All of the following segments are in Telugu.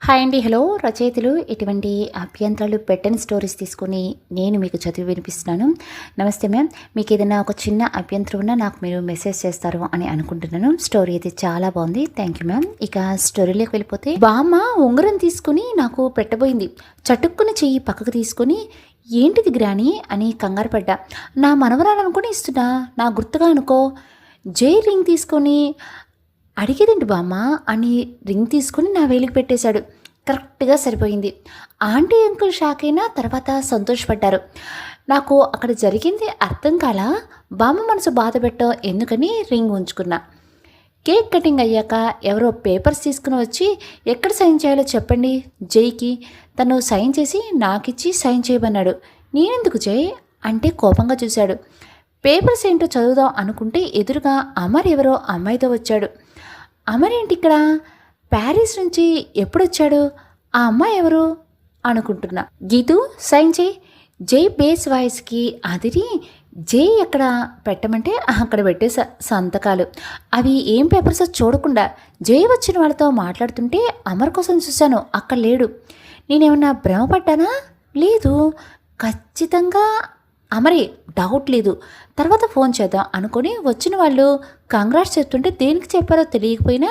హాయ్ అండి. హలో రచయితలు ఎటువంటి అభ్యంతరాలు పెట్టని స్టోరీస్ తీసుకొని నేను మీకు చదివి వినిపిస్తున్నాను. నమస్తే మ్యామ్. మీకు ఏదైనా ఒక చిన్న అభ్యంతరం ఉన్నా నాకు మీరు మెసేజ్ చేస్తారు అని అనుకుంటున్నాను. స్టోరీ అయితే చాలా బాగుంది. Thank you ma'am. ఇక స్టోరీలోకి వెళ్ళిపోతే, బామ్మ ఉంగరం తీసుకుని నాకు పెట్టబోయింది. చటుక్కున చెయ్యి పక్కకు తీసుకొని, ఏంటిది గ్రాని అని కంగారు పడ్డా. నా మనవరాలు అనుకుని ఇస్తున్నా, నా గుర్తుగా అనుకో. జై రింగ్ తీసుకొని, అడిగేదేంటి బామ్మ అని రింగ్ తీసుకుని నా వేలికి పెట్టేశాడు. కరెక్ట్గా సరిపోయింది. ఆంటీ అంకుల్ షాక్ అయినా తర్వాత సంతోషపడ్డారు. నాకు అక్కడ జరిగింది అర్థం కాలా. బామ్మ మనసు బాధ పెట్టో ఎందుకని రింగ్ ఉంచుకున్నా. కేక్ కటింగ్ అయ్యాక ఎవరో పేపర్స్ తీసుకుని వచ్చి, ఎక్కడ సైన్ చేయాలో చెప్పండి జైకి. తను సైన్ చేసి నాకిచ్చి సైన్ చేయమన్నాడు. నేనెందుకు జై అంటే కోపంగా చూశాడు. పేపర్స్ ఏంటో చదువుదాం అనుకుంటే ఎదురుగా అమర్ ఎవరో అమ్మాయితో వచ్చాడు. అమర్ ఏంటి ఇక్కడ? ప్యారిస్ నుంచి ఎప్పుడొచ్చాడు? ఆ అమ్మాయి ఎవరు అనుకుంటున్నా. గీతు సైన్ చేయి. జై బేస్ వాయిస్కి అదిరి జై ఎక్కడ పెట్టమంటే అక్కడ పెట్టే సంతకాలు. అవి ఏం పేపర్సో చూడకుండా జై వచ్చిన వాళ్ళతో మాట్లాడుతుంటే అమర్ కోసం చూశాను, అక్కడ లేడు. నేనేమన్నా భ్రమపడ్డానా? లేదు, ఖచ్చితంగా అమరే, డౌట్ లేదు. తర్వాత ఫోన్ చేద్దాం అనుకొని వచ్చిన వాళ్ళు కంగ్రాట్స్ చెప్తుంటే దేనికి చెప్పారో తెలియకపోయినా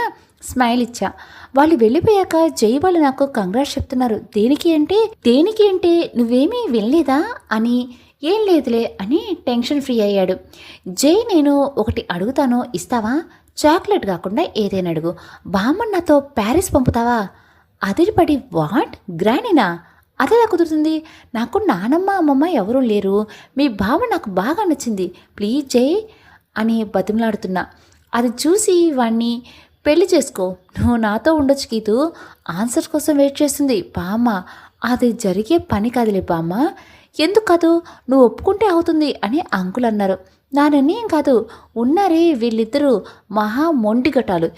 స్మైల్ ఇచ్చా. వాళ్ళు వెళ్ళిపోయాక జై వాళ్ళు నాకు కంగ్రాట్స్ చెప్తున్నారు. దేనికి అంటే నువ్వేమీ వెళ్ళలేదా అని. ఏం లేదులే అని టెన్షన్ ఫ్రీ అయ్యాడు. జై నేను ఒకటి అడుగుతాను, ఇస్తావా? చాక్లెట్ కాకుండా ఏదైనా అడుగు. బామ్మ నాతో ప్యారిస్ పంపుతావా? అదిరిపడి వాట్ గ్రాండీనా? అదేలా కుదురుతుంది? నాకు నానమ్మ అమ్మమ్మ ఎవరూ లేరు. మీ బావ నాకు బాగా నచ్చింది, ప్లీజ్ జై అని బతిమలాడుతున్నా. అది చూసి వాణ్ణి పెళ్లి చేసుకో, నువ్వు నాతో ఉండొచ్చు గీతు. ఆన్సర్స్ కోసం వెయిట్ చేస్తుంది బామ్మ. అది జరిగే పని కాదులే బామ్మ. ఎందుకు కాదు? నువ్వు ఒప్పుకుంటే అవుతుంది అని అంకుల్ అన్నారు. నా నిర్ణయం కాదు. ఉన్నారే వీళ్ళిద్దరూ మహా మొండిగటాలు,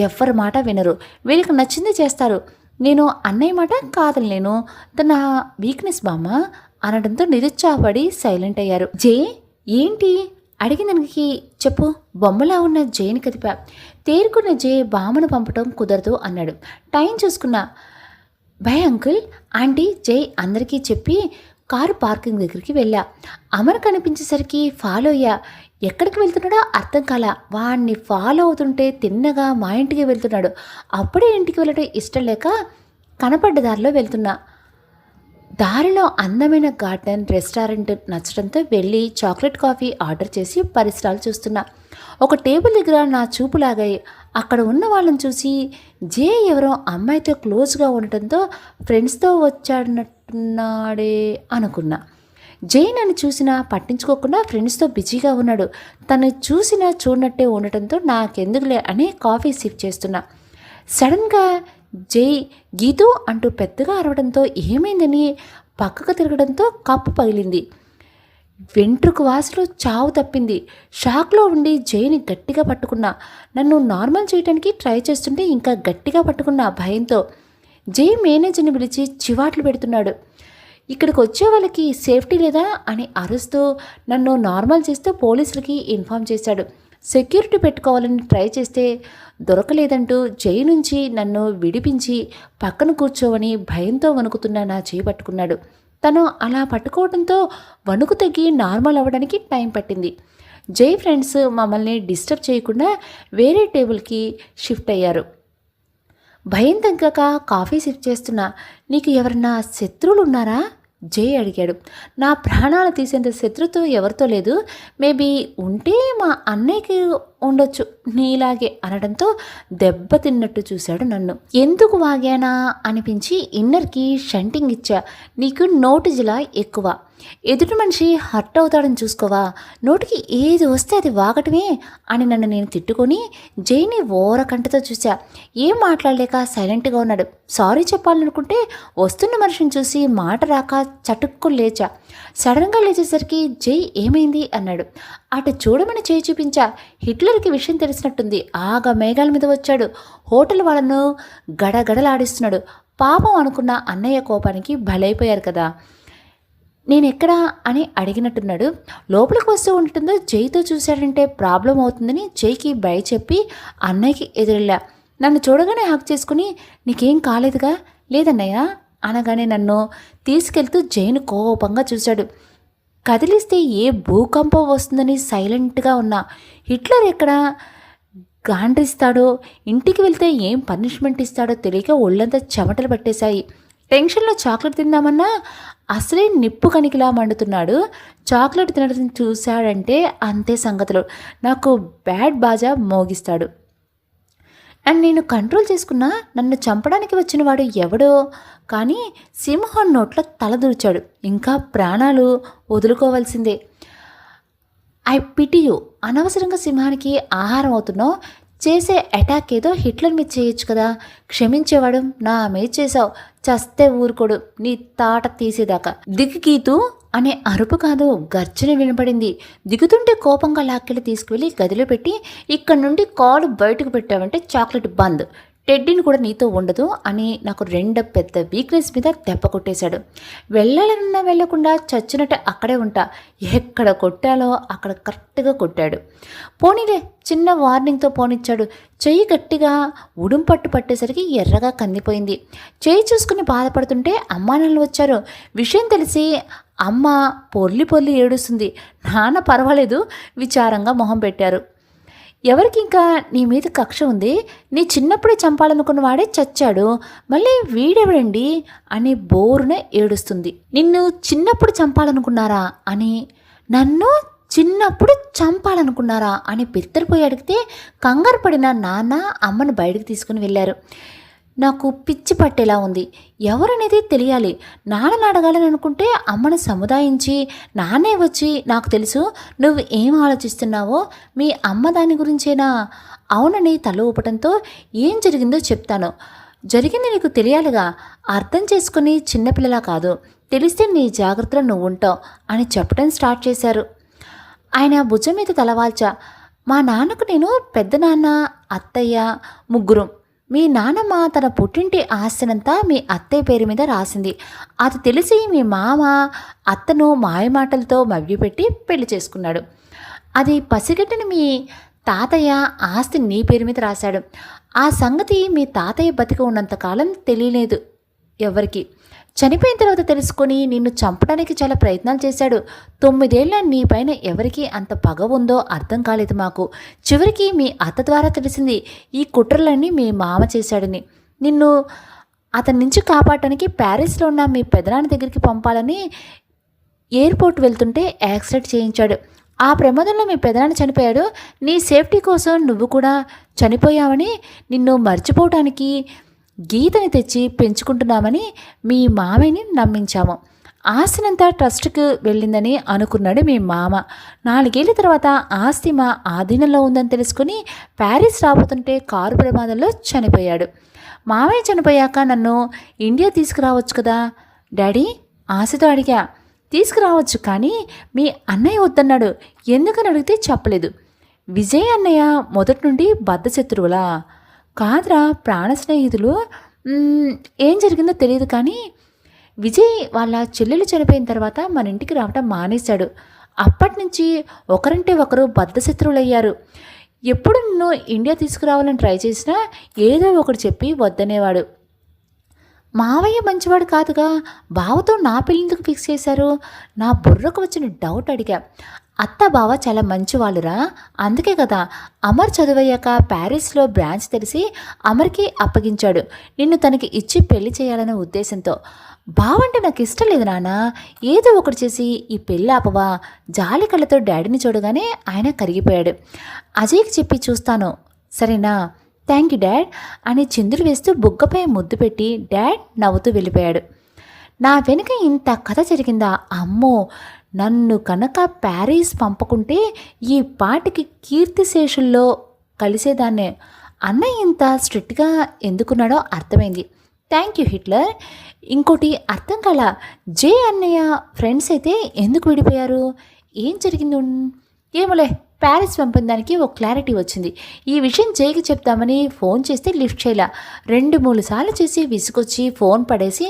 ఎవ్వరి మాట వినరు. వీళ్ళకి నచ్చింది చేస్తారు. నేను అన్నయ్య మాట కాదలేను, తన వీక్నెస్ బామ్మ అనడంతో నిరుత్సాహపడి సైలెంట్ అయ్యారు. జే ఏంటి అడిగినందుకు చెప్పు. బొమ్మలా ఉన్న జేని కదిపా. తేరుకున్న జే బామ్మను పంపటం కుదరదు అన్నాడు. టైం చూసుకున్నా. బై అంకుల్ ఆంటీ జై అందరికీ చెప్పి కారు పార్కింగ్ దగ్గరికి వెళ్ళా. అమర్ కనిపించేసరికి ఫాలో అయ్యా. ఎక్కడికి వెళ్తున్నాడో అర్థం కాల. వాడిని ఫాలో అవుతుంటే తిన్నగా మా ఇంటికి వెళ్తున్నాడు. అప్పుడే ఇంటికి వెళ్ళడం ఇష్టం లేక కనపడ్డ దారిలో వెళ్తున్నా. దారిలో అందమైన గార్డెన్ రెస్టారెంట్ నచ్చడంతో వెళ్ళి చాక్లెట్ కాఫీ ఆర్డర్ చేసి పరిసరాలు చూస్తున్నా. ఒక టేబుల్ దగ్గర నా చూపు లాగాయి. అక్కడ ఉన్న వాళ్ళని చూసి జే ఎవరో అమ్మాయితో క్లోజ్గా ఉండటంతో ఫ్రెండ్స్తో వచ్చాడనట్టున్నాడే అనుకున్నా. జై నన్ను చూసినా పట్టించుకోకుండా ఫ్రెండ్స్తో బిజీగా ఉన్నాడు. తను చూసినా చూడనట్టే ఉండటంతో నాకెందుకులే అని కాఫీ సిప్ చేస్తున్నా. సడన్గా జై గీతు అంటూ పెద్దగా అరవడంతో ఏమైందని పక్కకు తిరగడంతో కప్పు పగిలింది. వెంట్రుకు వాసులో చావు తప్పింది. షాక్లో ఉండి జైని గట్టిగా పట్టుకున్నా. నన్ను నార్మల్ చేయడానికి ట్రై చేస్తుంటే ఇంకా గట్టిగా పట్టుకున్నా భయంతో. జై మేనేజర్ని పిలిచి చివాట్లు పెడుతున్నాడు. ఇక్కడికి వచ్చే వాళ్ళకి సేఫ్టీ లేదా అని అరుస్తూ నన్ను నార్మల్ చేస్తూ పోలీసులకి ఇన్ఫామ్ చేశాడు. సెక్యూరిటీ పెట్టుకోవాలని ట్రై చేస్తే దొరకలేదంటూ జై నుంచి నన్ను విడిపించి పక్కన కూర్చోవని భయంతో వణుకుతున్న నా చేయి పట్టుకున్నాడు. తను అలా పట్టుకోవడంతో వణుకు తగ్గి నార్మల్ అవ్వడానికి టైం పట్టింది. జై ఫ్రెండ్స్ మమ్మల్ని డిస్టర్బ్ చేయకుండా వేరే టేబుల్కి షిఫ్ట్ అయ్యారు. భయం తగ్గాక కాఫీ సిప్ చేస్తున్నా. నీకు ఎవరన్నా శత్రువులు ఉన్నారా? జై అడిగాడు. నా ప్రాణాలు తీసేంత శత్రుత్వం ఎవరితో లేదు. మేబీ ఉంటే మా అన్నయ్యకి ఉండొచ్చు నీలాగే అనడంతో దెబ్బతిన్నట్టు చూశాడు నన్ను. ఎందుకు వాగానా అనిపించి ఇన్నర్కి షంటింగ్ ఇచ్చా. నీకు నోటి జిలా ఎక్కువ, ఎదుటి మనిషి హర్ట్ అవుతాడని చూసుకోవా, నోటికి ఏది వస్తే అది వాగటమే అని నన్ను నేను తిట్టుకొని జైని ఓరకంటతో చూసా. ఏం మాట్లాడలేక సైలెంట్గా ఉన్నాడు. సారీ చెప్పాలనుకుంటే వస్తున్న మనిషిని చూసి మాట రాక చటుక్కు లేచా. సడన్గా లేచేసరికి జై ఏమైంది అన్నాడు. అటు చూడమని చేయి చూపించా. హిట్లర్కి విషయం తెలిసినట్టుంది. ఆగా మేఘాల మీద వచ్చాడు. హోటల్ వాళ్ళను గడగడలాడిస్తున్నాడు. పాపం అనుకున్న అన్నయ్య కోపానికి బలైపోయారు కదా. నేనెక్కడా అని అడిగినట్టున్నాడు. లోపలికి వస్తూ ఉంటుందో జైతో చూశాడంటే ప్రాబ్లం అవుతుందని జైకి బయ చెప్పి అన్నయ్యకి ఎదురెళ్ళా. నన్ను చూడగానే హక్ చేసుకుని, నీకేం కాలేదుగా, లేదన్నయ్య అనగానే నన్ను తీసుకెళ్తూ జైన్ కోపంగా చూశాడు. కదిలిస్తే ఏ భూకంపం వస్తుందని సైలెంట్గా ఉన్నా. హిట్లర్ ఎక్కడ గాండ్రిస్తాడో, ఇంటికి వెళ్తే ఏం పనిష్మెంట్ ఇస్తాడో తెలియక ఒళ్ళంతా చెమటలు పట్టేశాయి. టెన్షన్లో చాక్లెట్ తిందామన్నా అసలే నిప్పు కనికిలా మండుతున్నాడు. చాక్లెట్ తినడం చూశాడంటే అంతే సంగతులు. నాకు బ్యాడ్ బాజా మోగిస్తాడు. అండ్ నేను కంట్రోల్ చేసుకున్నా. నన్ను చంపడానికి వచ్చిన వాడు ఎవడో కానీ సింహం నోట్లో తల దూర్చాడు. ఇంకా ప్రాణాలు వదులుకోవాల్సిందే. I pity you. అనవసరంగా సింహానికి ఆహారం అవుతున్నావు. చేసే అటాక్ ఏదో హిట్లర్ మీద చేయొచ్చు కదా. క్షమించేవాడు నా మీద చేసావు. చస్తే ఊరుకోడు నీ తాట తీసేదాకా. దిగుగీతూ అనే అరుపు కాదు, గర్జన వినపడింది. దిగుతుంటే కోపంగా లాక్కెళ్ళి తీసుకువెళ్ళి గదిలో పెట్టి, ఇక్కడ నుండి కాలు బయటకు పెట్టావంటే చాక్లెట్ బంద్, టెడ్డీని కూడా నీతో ఉండదు అని నాకు రెండో పెద్ద వీక్నెస్ మీద దెబ్బ కొట్టేశాడు. వెళ్ళాలన్నా వెళ్లకుండా చచ్చినట్టు అక్కడే ఉంటా. ఎక్కడ కొట్టాలో అక్కడ కరెక్ట్గా కొట్టాడు. పోనీలే చిన్న వార్నింగ్తో పోనిచ్చాడు. చెయ్యి గట్టిగా ఉడుం పట్టు పట్టేసరికి ఎర్రగా కందిపోయింది. చెయ్యి చూసుకుని బాధపడుతుంటే అమ్మానాన్నలు వచ్చారు. విషయం తెలిసి అమ్మ పొర్లి ఏడుస్తుంది. నాన్న పర్వాలేదు విచారంగా మొహం పెట్టారు. ఎవరికి ఇంకా నీ మీద కక్ష ఉంది? నీ చిన్నప్పుడే చంపాలనుకున్న వాడే చచ్చాడు, మళ్ళీ వీడెవడండి అని బోరున ఏడుస్తుంది. నిన్ను చిన్నప్పుడు చంపాలనుకున్నారా అని, నన్ను చిన్నప్పుడు చంపాలనుకున్నారా అని బిత్తరపోయి అడిగితే కంగారు పడిన నాన్న అమ్మను బయటకు తీసుకుని వెళ్ళారు. నాకు పిచ్చి పట్టేలా ఉంది. ఎవరనేది తెలియాలి. నాన్నని అడగాలని అనుకుంటే అమ్మను సముదాయించి నాన్నే వచ్చి నాకు తెలుసు నువ్వు ఏం ఆలోచిస్తున్నావో, మీ అమ్మ దాని గురించేనా? అవునని తల ఊపటంతో ఏం జరిగిందో చెప్తాను. జరిగింది నీకు తెలియాలిగా. అర్థం చేసుకుని చిన్నపిల్లలా కాదు, తెలిస్తే నీ జాగ్రత్తలో నువ్వు ఉంటావు అని చెప్పడం స్టార్ట్ చేశారు. ఆయన భుజం మీద తలవాల్చా. మా నాన్నకు నేను పెద్దనాన్న, అత్తయ్య, ముగ్గురం. మీ నాన్నమ్మ తన పుట్టింటి ఆస్తినంతా మీ అత్తయ్య పేరు మీద రాసింది. అది తెలిసి మీ మామ అత్తను మాయమాటలతో మభ్యపెట్టి పెళ్లి చేసుకున్నాడు. అది పసిగట్టిన మీ తాతయ్య ఆస్తి నీ పేరు మీద రాశాడు. ఆ సంగతి మీ తాతయ్య బతికి ఉన్నంతకాలం తెలియలేదు ఎవరికి. చనిపోయిన తర్వాత తెలుసుకొని నిన్ను చంపడానికి చాలా ప్రయత్నాలు చేశాడు. 9 ఏళ్ళ నీ పైన ఎవరికి అంత పగ ఉందో అర్థం కాలేదు మాకు. చివరికి మీ అత్త ద్వారా తెలిసింది ఈ కుట్రలన్నీ మీ మామ చేశాడని. నిన్ను అతని నుంచి కాపాడటానికి ప్యారిస్లో ఉన్న మీ పెదనాన్న దగ్గరికి పంపాలని ఎయిర్పోర్ట్ వెళ్తుంటే యాక్సిడెంట్ చేయించాడు. ఆ ప్రమాదంలో మీ పెదనాన్న చనిపోయాడు. నీ సేఫ్టీ కోసం నువ్వు కూడా చనిపోయావని నిన్ను మర్చిపోవటానికి గీతని తెచ్చి పెంచుకుంటున్నామని మీ మామయ్యని నమ్మించాము. ఆస్తినంతా ట్రస్ట్కి వెళ్ళిందని అనుకున్నాడు మీ మామ. 4 ఏళ్ళ తర్వాత ఆస్తి మా ఆధీనంలో ఉందని తెలుసుకుని ప్యారిస్ రాబోతుంటే కారు ప్రమాదంలో చనిపోయాడు. మామయ్య చనిపోయాక నన్ను ఇండియా తీసుకురావచ్చు కదా డాడీ ఆశతో అడిగా. తీసుకురావచ్చు కానీ మీ అన్నయ్య వద్దన్నాడు. ఎందుకని అడిగితే చెప్పలేదు. విజయ్ అన్నయ్య మొదటి నుండి బద్ధశత్రువులా? కాదురా, ప్రాణ స్నేహితులు. ఏం జరిగిందో తెలియదు కానీ విజయ్ వాళ్ళ చెల్లెలు చనిపోయిన తర్వాత మన ఇంటికి రావటం మానేశాడు. అప్పటి నుంచి ఒకరంటే ఒకరు బద్ధశత్రువులయ్యారు. ఎప్పుడు నిన్ను ఇండియా తీసుకురావాలని ట్రై చేసినా ఏదో ఒకటి చెప్పి వద్దనేవాడు. మావయ్య మంచివాడు కాదుగా, బావతో నా పెళ్ళిందుకు ఫిక్స్ చేశారు? నా బుర్రకు వచ్చిన డౌట్ అడిగా. అత్త బావ చాలా మంచివాళ్ళురా, అందుకే కదా అమర్ చదువయ్యాక ప్యారిస్లో బ్రాంచ్ తెలిసి అమర్కి అప్పగించాడు, నిన్ను తనకి ఇచ్చి పెళ్లి చేయాలనే ఉద్దేశంతో. బావంటే నాకు ఇష్టం లేదు నాన్న, ఏదో ఒకటి చేసి ఈ పెళ్ళి ఆపవా? జాలి కళ్ళతో డాడీని చూడగానే ఆయన కరిగిపోయాడు. అజయ్కి చెప్పి చూస్తాను సరేనా? థ్యాంక్ యూ డాడ్ అని చిందులు వేస్తూ బుగ్గపై ముద్దు పెట్టి డాడ్ నవ్వుతూ వెళ్ళిపోయాడు. నా వెనుక ఇంత కథ జరిగిందా? అమ్మో, నన్ను కనుక ప్యారిస్ పంపకుంటే ఈ పాటికి కీర్తిశేషుల్లో కలిసేదాన్నే. అన్నయ్య ఇంత స్ట్రిక్ట్గా ఎందుకున్నాడో అర్థమైంది. Thank you Hitler. ఇంకోటి అర్థం కాల, జే అన్నయ్య ఫ్రెండ్స్ అయితే ఎందుకు విడిపోయారు? ఏం జరిగింది? ఏమోలే, ప్యారిస్ పంపిన దానికి ఒక క్లారిటీ వచ్చింది. ఈ విషయం జైకి చెప్తామని ఫోన్ చేస్తే లిఫ్ట్ చేయలా. 2-3 సార్లు చేసి విసుకొచ్చి ఫోన్ పడేసి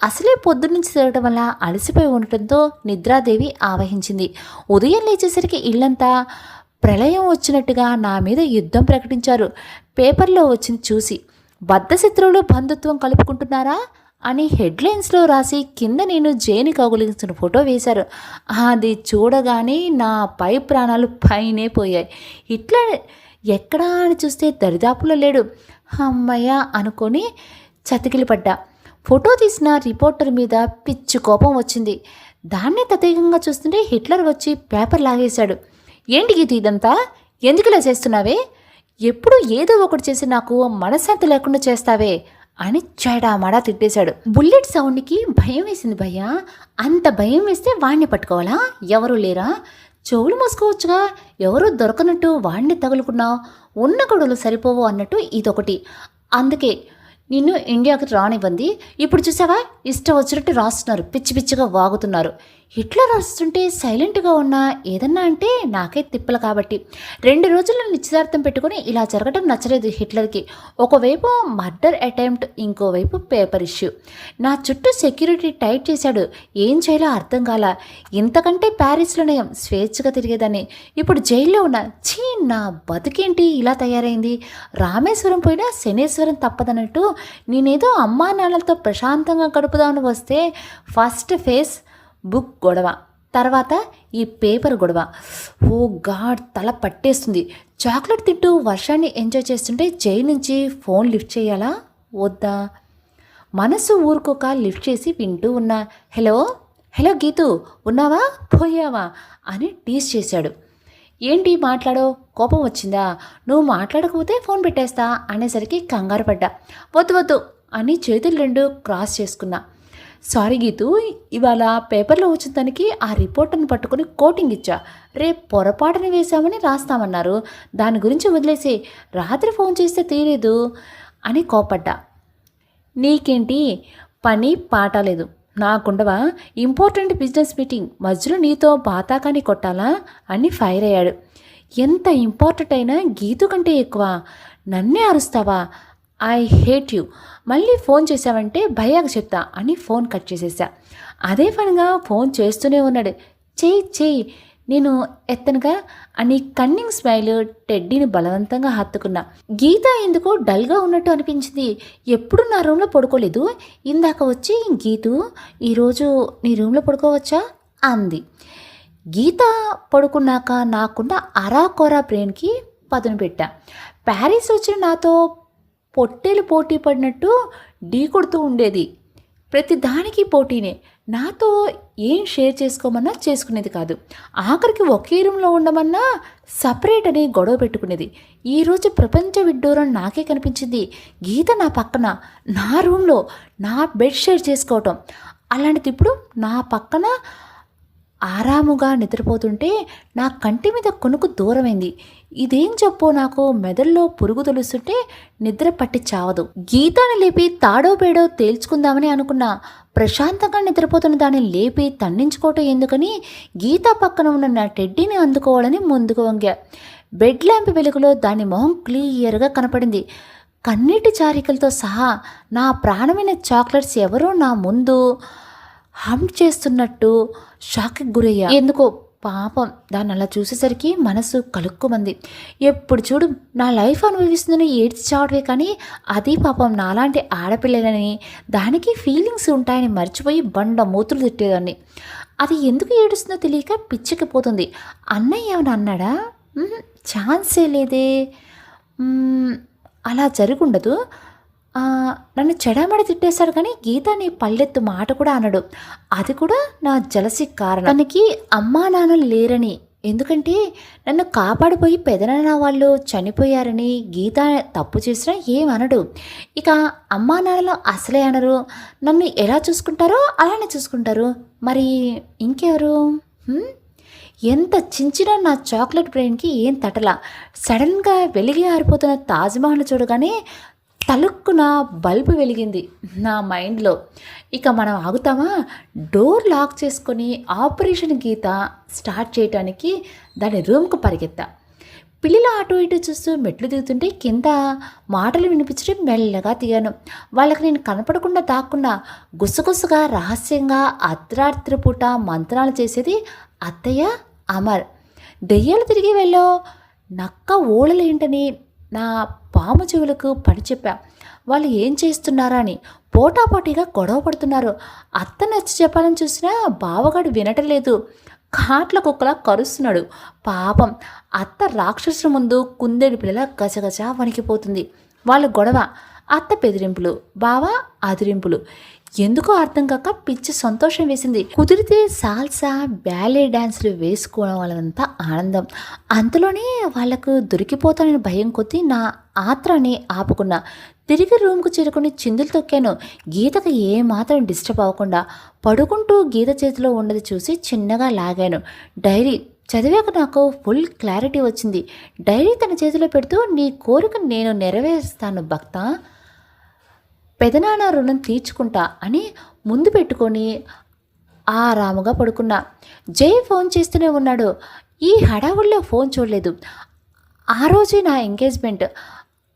అసలే పొద్దున్నుంచి తిరగడం వల్ల అలసిపోయి ఉండటంతో నిద్రాదేవి ఆవహించింది. ఉదయం లేచేసరికి ఇల్లంతా ప్రళయం వచ్చినట్టుగా నా మీద యుద్ధం ప్రకటించారు. పేపర్లో వచ్చింది చూసి, బద్ధశత్రువులు బంధుత్వం కలుపుకుంటున్నారా అని హెడ్లైన్స్లో రాసి కింద నేను జైని కౌగిలించిన ఫోటో వేశారు. అది చూడగానే నా పై ప్రాణాలు పైనే పోయాయి. హిట్లర్ ఎక్కడా అని చూస్తే దరిదాపులో లేడు. అమ్మయ్య అనుకొని చతికిలి పడ్డా. ఫోటో తీసిన రిపోర్టర్ మీద పిచ్చి కోపం వచ్చింది. దాన్నే తదేకంగా చూస్తుంటే హిట్లర్ వచ్చి పేపర్ లాగేశాడు. ఏంటి గీత ఇదంతా? ఎందుకు ఇలా చేస్తున్నావే? ఎప్పుడు ఏదో ఒకటి చేసి నాకు మనశ్శాంతి లేకుండా చేస్తావే అని చెడామడా తిట్టేశాడు. బుల్లెట్ సౌండ్కి భయం వేసింది భయ్యా. అంత భయం వేస్తే వాడిని పట్టుకోవాలా? ఎవరు లేరా? చెవులు మూసుకోవచ్చుగా. ఎవరూ దొరకనట్టు వాడిని తగులుకున్నావు. ఉన్న గొడవలు సరిపోవు అన్నట్టు ఇదొకటి. అందుకే నిన్ను ఇండియాకి రానివ్వంది. ఇప్పుడు చూసావా, ఇష్టం వచ్చినట్టు రాస్తున్నారు, పిచ్చి పిచ్చిగా వాగుతున్నారు. హిట్లర్ రాస్తుంటే సైలెంట్గా ఉన్నా ఏదన్నా అంటే నాకే తిప్పలు. కాబట్టి 2 రోజుల్లో నిశ్చితార్థం పెట్టుకుని ఇలా జరగడం నచ్చలేదు హిట్లర్కి. ఒకవైపు మర్డర్ అటెంప్ట్, ఇంకోవైపు పేపర్ ఇష్యూ. నా చుట్టూ సెక్యూరిటీ టైట్ చేశాడు. ఏం చేయాలో అర్థం కాల. ఇంతకంటే ప్యారిస్లోనే స్వేచ్ఛగా తిరిగేదాన్ని. ఇప్పుడు జైల్లో ఉన్నా. ఛీ, నా బతుకేంటి ఇలా తయారైంది? రామేశ్వరం పోయినా శనేశ్వరం తప్పదన్నట్టు నేనేదో అమ్మా నాన్నలతో ప్రశాంతంగా గడుపుదామని వస్తే ఫస్ట్ ఫేస్ బుక్ గొడవ, తర్వాత ఈ పేపర్ గొడవ. ఓ గాడ్, తల పట్టేస్తుంది. చాక్లెట్ తింటూ వర్షాన్ని ఎంజాయ్ చేస్తుంటే జైలు నుంచి ఫోన్ లిఫ్ట్ చేయాలా వద్దా? మనసు ఊరుకోక లిఫ్ట్ చేసి వింటూ ఉన్నా. హలో హలో గీతు, ఉన్నావా పోయావా అని టీస్ చేశాడు. ఏంటి మాట్లాడో? కోపం వచ్చిందా? నువ్వు మాట్లాడకపోతే ఫోన్ పెట్టేస్తా అనేసరికి కంగారు పడ్డా. వద్దు వద్దు అని చేతులు 2 క్రాస్ చేసుకున్నా. సారీ గీతు, ఇవాళ పేపర్లో వచ్చిన దానికి ఆ రిపోర్టర్ని పట్టుకుని కోటింగ్ ఇచ్చా. రేపు పొరపాటుని వేశామని రాస్తామన్నారు. దాని గురించి వదిలేసి రాత్రి ఫోన్ చేస్తే తీయలేదు అని కోపడ్డా. నీకేంటి పని పాట లేదు? నాకుండవా? ఇంపార్టెంట్ బిజినెస్ మీటింగ్ మధ్యలో నీతో బాతాకాని కొట్టాలా అని ఫైర్ అయ్యాడు. ఎంత ఇంపార్టెంట్ అయినా గీతు కంటే ఎక్కువ నన్నే అరుస్తావా? I hate you. మళ్ళీ ఫోన్ చేశావంటే భయ్యాకు చెప్తా అని ఫోన్ కట్ చేసేసా. అదే పనిగా ఫోన్ చేస్తూనే ఉన్నాడు. చెయ్యి నేను ఎత్తనుగా అని కన్నింగ్ స్మైల్ టెడ్డీని బలవంతంగా హత్తుకున్నా. గీత ఎందుకో డల్గా ఉన్నట్టు అనిపించింది. ఎప్పుడు నా రూమ్లో పడుకోలేదు. ఇందాక వచ్చి గీతు ఈరోజు నీ రూమ్లో పడుకోవచ్చా అంది. గీత పడుకున్నాక నాకున్న అరాకొరా బ్రెయిన్కి పదును పెట్టా. ప్యారిస్ వచ్చిన నాతో పొట్టేలు పోటీ పడినట్టు ఢీ కొడుతూ ఉండేది. ప్రతి దానికి పోటీనే. నాతో ఏం షేర్ చేసుకోమన్నా చేసుకునేది కాదు. ఆఖరికి ఒకే రూమ్లో ఉండమన్నా సపరేట్ అని గొడవ పెట్టుకునేది. ఈరోజు ప్రపంచ విడ్డూరం నాకే కనిపించింది. గీత నా పక్కన, నా రూమ్లో నా బెడ్ షేర్ చేసుకోవటం. అలాంటిది ఇప్పుడు నా పక్కన ఆరాముగా నిద్రపోతుంటే నా కంటి మీద కొనుకు దూరమైంది. ఇదేం చెప్పు, నాకు మెదడులో పురుగు తొలుస్తుంటే నిద్ర పట్టి చావదు. గీతాన్ని లేపి తాడో పేడో తేల్చుకుందామని అనుకున్నా. ప్రశాంతంగా నిద్రపోతున్న దాన్ని లేపి తన్నించుకోవటం ఎందుకని గీత పక్కన ఉన్న నా టెడ్డీని అందుకోవాలని ముందుకు వంగా. బెడ్ ల్యాంప్ వెలుగులో దాని మొహం క్లియర్గా కనపడింది. కన్నీటి చారికలతో సహా నా ప్రాణమైన చాక్లెట్స్ ఎవరో నా ముందు హమ్ చేస్తున్నట్టు షాక్కి గురయ్యా. ఎందుకో పాపం దాన్ని అలా చూసేసరికి మనసు కలుక్కుమంది. ఎప్పుడు చూడు నా లైఫ్ అనుభవిస్తుందని ఏడ్చి చావడమే కానీ అది పాపం నాలాంటి ఆడపిల్లలని దానికి ఫీలింగ్స్ ఉంటాయని మర్చిపోయి బండ మూతులు తిట్టేదాన్ని. అది ఎందుకు ఏడుస్తుందో తెలియక పిచ్చికిపోతుంది. అన్నయ్య ఏమైనా అన్నాడా? ఛాన్సే లేదే. అలా జరుగుండదు. నన్ను చెడామడి తిట్టేశాడు కానీ గీతాని పల్లెత్తు మాట కూడా అనడు. అది కూడా నా జలసి కారణం. తనకి అమ్మా నాన్నలు లేరని, ఎందుకంటే నన్ను కాపాడిపోయి పెదనాన్న వాళ్ళు చనిపోయారని గీత తప్పు చేసినా ఏమనడు. ఇక అమ్మా నాన్నలు అసలే అనరు. నన్ను ఎలా చూసుకుంటారో అలానే చూసుకుంటారు. మరి ఇంకెవరు? ఎంత చించినా నా చాక్లెట్ బ్రెయిన్కి ఏం తటలా. సడన్గా వెలిగి ఆరిపోతున్న తాజ్మహల్ చూడగానే తలుక్కున బల్బు వెలిగింది నా మైండ్లో. ఇక మనం ఆగుతామా? డోర్ లాక్ చేసుకొని ఆపరేషన్ గీత స్టార్ట్ చేయడానికి దాని రూమ్కు పరిగెత్తా. పిల్లలు అటు ఇటు చూస్తూ మెట్లు దిగుతుంటే కింద మాటలు వినిపించడం మెల్లగా తీయాను. వాళ్ళకి నేను కనపడకుండా దాక్కున్నా. గుసగుసగా రహస్యంగా అర్ధరాత్రి పూట మంత్రాలు చేసేది అత్తయ్య అమర్. దెయ్యాలు తిరిగి వెళ్ళో నక్క ఓడలేంటని నా పాము చెవులకు పడి చెప్పా. వాళ్ళు ఏం చేస్తున్నారా అని పోటాపోటీగా గొడవ పడుతున్నారు. అత్త నచ్చి చెప్పాలని చూసినా బావగాడు వినటం లేదు. కాట్ల కుక్కలా కరుస్తున్నాడు. పాపం అత్త రాక్షసుల ముందు కుందేలు పిల్లల గజగజ వణికిపోతుంది. వాళ్ళ గొడవ, అత్త బెదిరింపులు, బావ అదిరింపులు. ఎందుకో అర్థం కాక పిచ్చి సంతోషం వేసింది. కుదిరితే సాల్సా బ్యాలే డ్యాన్సులు వేసుకోవడం వాళ్ళంతా ఆనందం. అంతలోనే వాళ్లకు దొరికిపోతానని భయం కొద్దీ నా ఆత్రాన్ని ఆపుకున్నా. తిరిగి రూమ్కు చేరుకుని చిందులు తొక్కాను. గీతకు ఏమాత్రం డిస్టర్బ్ అవ్వకుండా పడుకుంటూ గీత చేతిలో ఉన్నది చూసి చిన్నగా లాగాను. డైరీ చదివాక నాకు ఫుల్ క్లారిటీ వచ్చింది. డైరీ తన చేతిలో పెడుతూ, నీ కోరిక నేను నెరవేరుస్తాను భక్త, పెదనాన్న రుణం తీర్చుకుంటా అని ముందు పెట్టుకొని ఆరాముగా పడుకున్నా. జై ఫోన్ చేస్తూనే ఉన్నాడు. ఈ హడావుల్లో ఫోన్ చూడలేదు. ఆ రోజే నా ఎంగేజ్మెంట్.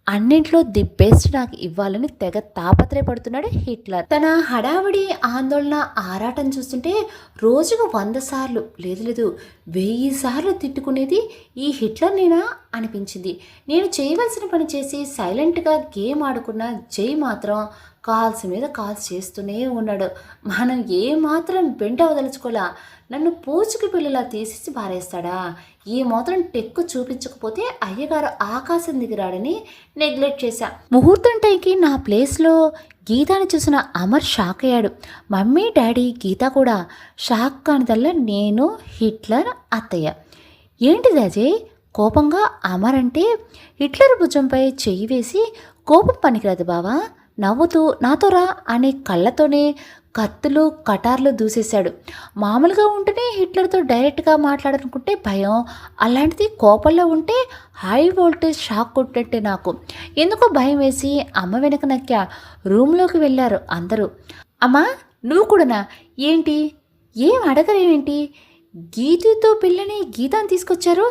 అన్నింట్లో ది బెస్ట్ నాకు ఇవ్వాలని తెగ తాపత్రయపడుతున్నాడు హిట్లర్. తన హడావిడి, ఆందోళన, ఆరాటం చూస్తుంటే రోజుకు 100 సార్లు లేదు 1000 సార్లు తిట్టుకునేది ఈ హిట్లర్ నేనా అనిపించింది. నేను చేయవలసిన పని చేసి సైలెంట్గా గేమ్ ఆడుకున్న జై మాత్రం కాల్స్ మీద కాల్స్ చేస్తూనే ఉన్నాడు. మనం ఏమాత్రం వెంట వదలుచుకోలా. నన్ను పూచుకు పిల్లలా తీసేసి పారేస్తాడా? ఈ మాత్రం టెక్కు చూపించకపోతే అయ్యగారు ఆకాశం దిగిరాడని నెగ్లెక్ట్ చేశా. ముహూర్తం టైంకి నా ప్లేస్లో గీతాని చూసిన అమర్ షాక్ అయ్యాడు. మమ్మీ, డాడీ, గీత కూడా షాక్ కానిదల్లా నేను, హిట్లర్, అత్తయ్య. ఏంటిది అజయ్? కోపంగా అమర్ అంటే హిట్లర్ భుజంపై చెయ్యి వేసి, కోపం పనికిరాదు బావా, నవ్వుతూ నాతో రా అనే కళ్ళతోనే కత్తులు కటార్లు దూసేశాడు. మామూలుగా ఉంటేనే హిట్లర్తో డైరెక్ట్గా మాట్లాడాలనుకుంటే భయం, అలాంటిది కోపంలో ఉంటే హై వోల్టేజ్ షాక్ కొట్టినట్టే నాకు. ఎందుకో భయం వేసి అమ్మ వెనక నక్కా. రూమ్లోకి వెళ్ళారు అందరూ. అమ్మా, నువ్వు కూడానా? ఏంటి, ఏం అడగరేంటి? గీతతో పిల్లని గీతాన్ని తీసుకొచ్చారు.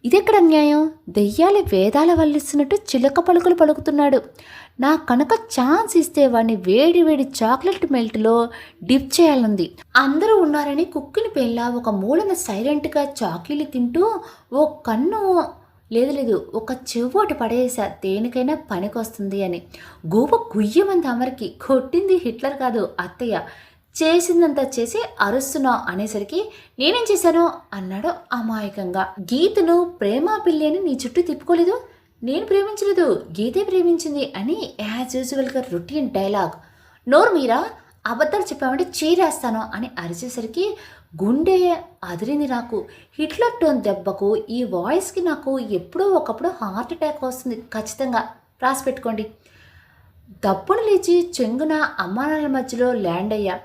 ఇదెక్కడ అన్యాయం? దెయ్యాలి వేదాల వల్లిస్తున్నట్టు చిలక పలుకులు పలుకుతున్నాడు. నా కనుక ఛాన్స్ ఇస్తే వాడిని వేడి వేడి చాక్లెట్ మెల్ట్లో డిప్ చేయాలనుంది. అందరూ ఉన్నారని కుక్కిని పెళ్ళ ఒక మూలన సైలెంట్గా చాకీలు తింటూ ఓ కన్ను లేదు ఒక చెవ్వోటి పడేసా, దేనికైనా పనికొస్తుంది అని. గోప గుయ్యమంది అమరికి. కొట్టింది హిట్లర్ కాదు, అత్తయ్య. చేసిందంతా చేసి అరుస్తున్నావు అనేసరికి నేనేం చేశాను అన్నాడు అమాయకంగా. గీతను ప్రేమ పిల్లి అని నీ చుట్టూ తిప్పుకోలేదు. నేను ప్రేమించలేదు, గీతే ప్రేమించింది అని యాజ్ యూజువల్గా రొటీన్ డైలాగ్. నోరు మీరా, అబద్ధాలు చెప్పామంటే చేరేస్తాను అని అరిచేసరికి గుండె అదిరింది నాకు. హిట్లర్ టోన్ దెబ్బకు ఈ వాయిస్కి నాకు ఎప్పుడో ఒకప్పుడు హార్ట్ అటాక్ వస్తుంది ఖచ్చితంగా. రాసి పెట్టుకోండి. దప్పును లేచి చెంగున అమ్మానాల మధ్యలో ల్యాండ్ అయ్యా.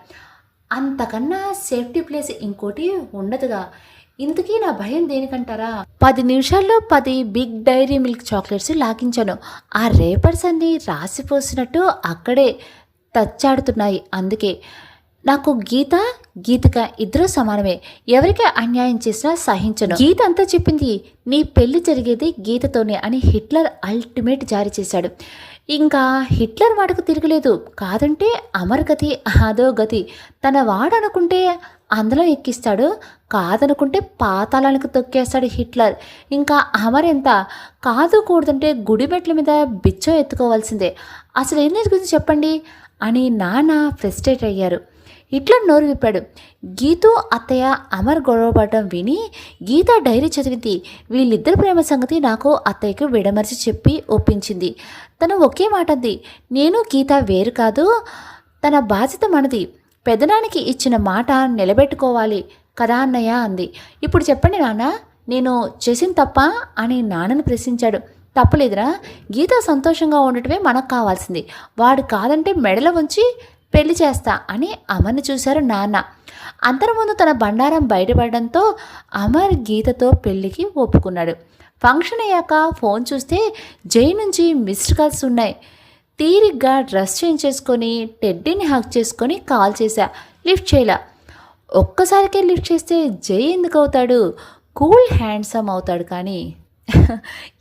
అంతకన్నా సేఫ్టీ ప్లేస్ ఇంకోటి ఉండదుగా. ఇంతకీ నా భయం దేనికంటారా? 10 నిమిషాల్లో 10 బిగ్ డైరీ మిల్క్ చాక్లెట్స్ లాగించాను. ఆ రేపర్స్ అన్నీ రాసిపోసినట్టు అక్కడే తచ్చాడుతున్నాయి. అందుకే నాకు గీతిక ఇద్దరూ సమానమే. ఎవరికి అన్యాయం చేసినా సహించను. గీత అంతా చెప్పింది నీ పెళ్లి జరిగేది గీతతోనే అని హిట్లర్ అల్టిమేట్ జారీ చేశాడు. ఇంకా హిట్లర్ వాడకు తిరగలేదు. కాదంటే అమర్ గతి అదో గతి. తన వాడనుకుంటే అందులో ఎక్కిస్తాడు, కాదనుకుంటే పాతాళానికి తొక్కేస్తాడు హిట్లర్. ఇంకా అమర్ ఎంత కాదు కూడదంటే గుడి మెట్ల మీద బిచ్చం ఎత్తుకోవాల్సిందే. అసలు ఏం గురించి చెప్పండి అని నాన్న ఫ్రస్ట్రేట్ అయ్యారు. హిట్లర్ నోరు విప్పాడు. గీతు అత్తయ్య అమర్ గొడవపడటం విని గీత డైరీ చదివింది. వీళ్ళిద్దరి ప్రేమ సంగతి నాకు అత్తయ్యకు విడమర్చి చెప్పి ఒప్పించింది. తను ఒకే మాట అంది, నేను గీత వేరు కాదు, తన బాధ్యత మనది, పెదనానికి ఇచ్చిన మాట నిలబెట్టుకోవాలి కదా అన్నయ్య అంది. ఇప్పుడు చెప్పండి నాన్న, నేను చేసిన తప్ప అని నాన్నను ప్రశ్నించాడు. తప్పలేదురా, గీత సంతోషంగా ఉండటమే మనకు కావాల్సింది. వాడు కాదంటే మెడల ఉంచి పెళ్లి చేస్తా అని అమర్ని చూశారు నాన్న. అందరి ముందు తన బండారం బయటపడడంతో అమర్ గీతతో పెళ్లికి ఒప్పుకున్నాడు. ఫంక్షన్ అయ్యాక ఫోన్ చూస్తే జై నుంచి మిస్డ్ కాల్స్ ఉన్నాయి. తీరిగ్గా డ్రెస్ చేంజ్ చేసుకొని టెడ్డీని హక్ చేసుకొని కాల్ చేశా. లిఫ్ట్ చేయలా. ఒక్కసారికే లిఫ్ట్ చేస్తే జై ఎందుకు అవుతాడు? కూల్ హ్యాండ్సమ్ అవుతాడు. కానీ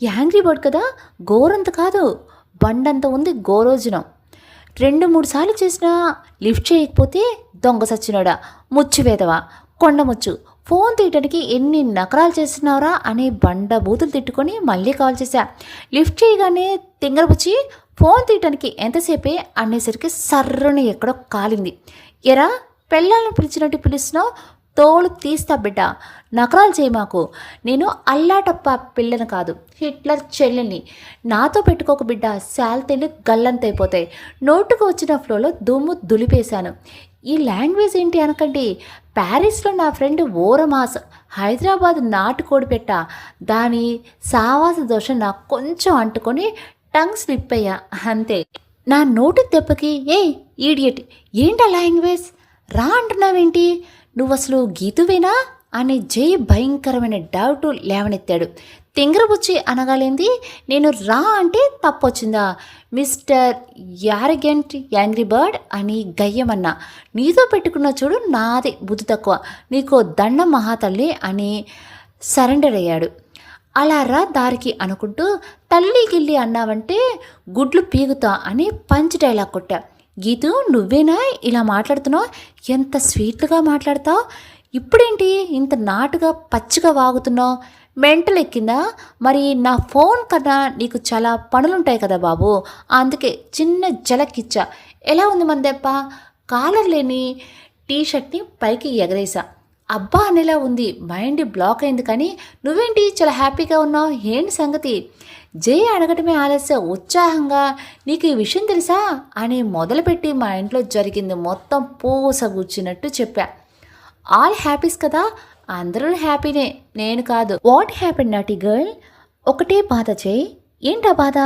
యాంగ్రీ బర్డ్ కదా, గోరంత కాదు, బండంత ఉంది గోరోజునం. 2-3 సార్లు చేసినా లిఫ్ట్ చేయకపోతే దొంగ సచ్చినోడా, ముచ్చువేదవా, కొండముచ్చు, ఫోన్ తీయటానికి ఎన్ని నకరాలు చేస్తున్నావురా అని బండ బూతులు తిట్టుకొని మళ్ళీ కాల్ చేశా. లిఫ్ట్ చేయగానే తింగరపుచ్చి ఫోన్ తీయటానికి ఎంతసేపే అనేసరికి సర్రున ఎక్కడో కాలింది. ఎరా పెళ్ళాలను పిలిచినట్టు పిలుస్తున్నావు, తోలు తీస్తా బిడ్డ, నకరాలు చేయి మాకు. నేను అల్లాటప్ప పిల్లని కాదు, హిట్లర్ చెల్లెల్ని. నాతో పెట్టుకోక బిడ్డ, శాల్తీలు గల్లంతైపోతాయి. నోటుకు వచ్చిన ఫ్లోలో దుమ్ము దులిపేశాను. ఈ లాంగ్వేజ్ ఏంటి అనకండి. ప్యారిస్లో నా ఫ్రెండ్ ఓరమాస్, హైదరాబాద్ నాటుకోడి పెట్ట, దాని సావాస దోషం నాకు కొంచెం అంటుకొని టంగ్ స్లిప్ అయ్యా అంతే. నా నోటి దెబ్బకి ఈడియట్, ఏంటా లాంగ్వేజ్, రా అంటున్నావేంటి, నువ్వు అసలు గీతువేనా అని జై భయంకరమైన డౌట్ లేవనెత్తాడు. తింగరబుచ్చి అనగాలేంది, నేను రా అంటే తప్పొచ్చిందా, మిస్టర్ యారగెంట్ యాంగ్రీ బర్డ్ అని గయ్యమన్నా. నీతో పెట్టుకున్న చూడు నాదే బుద్ధి తక్కువ, నీకో దండం మహాతల్లి అని సరెండర్ అయ్యాడు. అలా రా దారికి అనుకుంటూ తల్లి గిల్లి అన్నావంటే గుడ్లు పీగుతా అని పంచ్ డైలాగ్ కొట్టా. గీతు, నువ్వేనా ఇలా మాట్లాడుతున్నావు, ఎంత స్వీట్గా మాట్లాడతావు, ఇప్పుడేంటి ఇంత నాటుగా పచ్చిగా వాగుతున్నావు, మెంటల్ ఎక్కిందా? మరి నా ఫోన్ కన్నా నీకు చాలా పనులుంటాయి కదా బాబు, అందుకే చిన్న జలకిచ్చా. ఎలా ఉంది మన దెబ్బ? కాలర్ లేని టీషర్ట్ని పైకి ఎగరేసా. అబ్బా అనేలా ఉంది, మైండ్ బ్లాక్ అయింది. కానీ నువ్వేంటి చాలా హ్యాపీగా ఉన్నావు, ఏంటి సంగతి? జై అడగటమే ఆలస్యం ఉత్సాహంగా, నీకు ఈ విషయం తెలుసా అని మొదలుపెట్టి మా ఇంట్లో జరిగింది మొత్తం పూసగుచ్చినట్టు చెప్పా. ఆల్ హ్యాపీస్ కదా, అందరూ హ్యాపీనే, నేను కాదు. What happen naughty girl? ఒకటే బాధ చేయి. ఏంటా బాధ?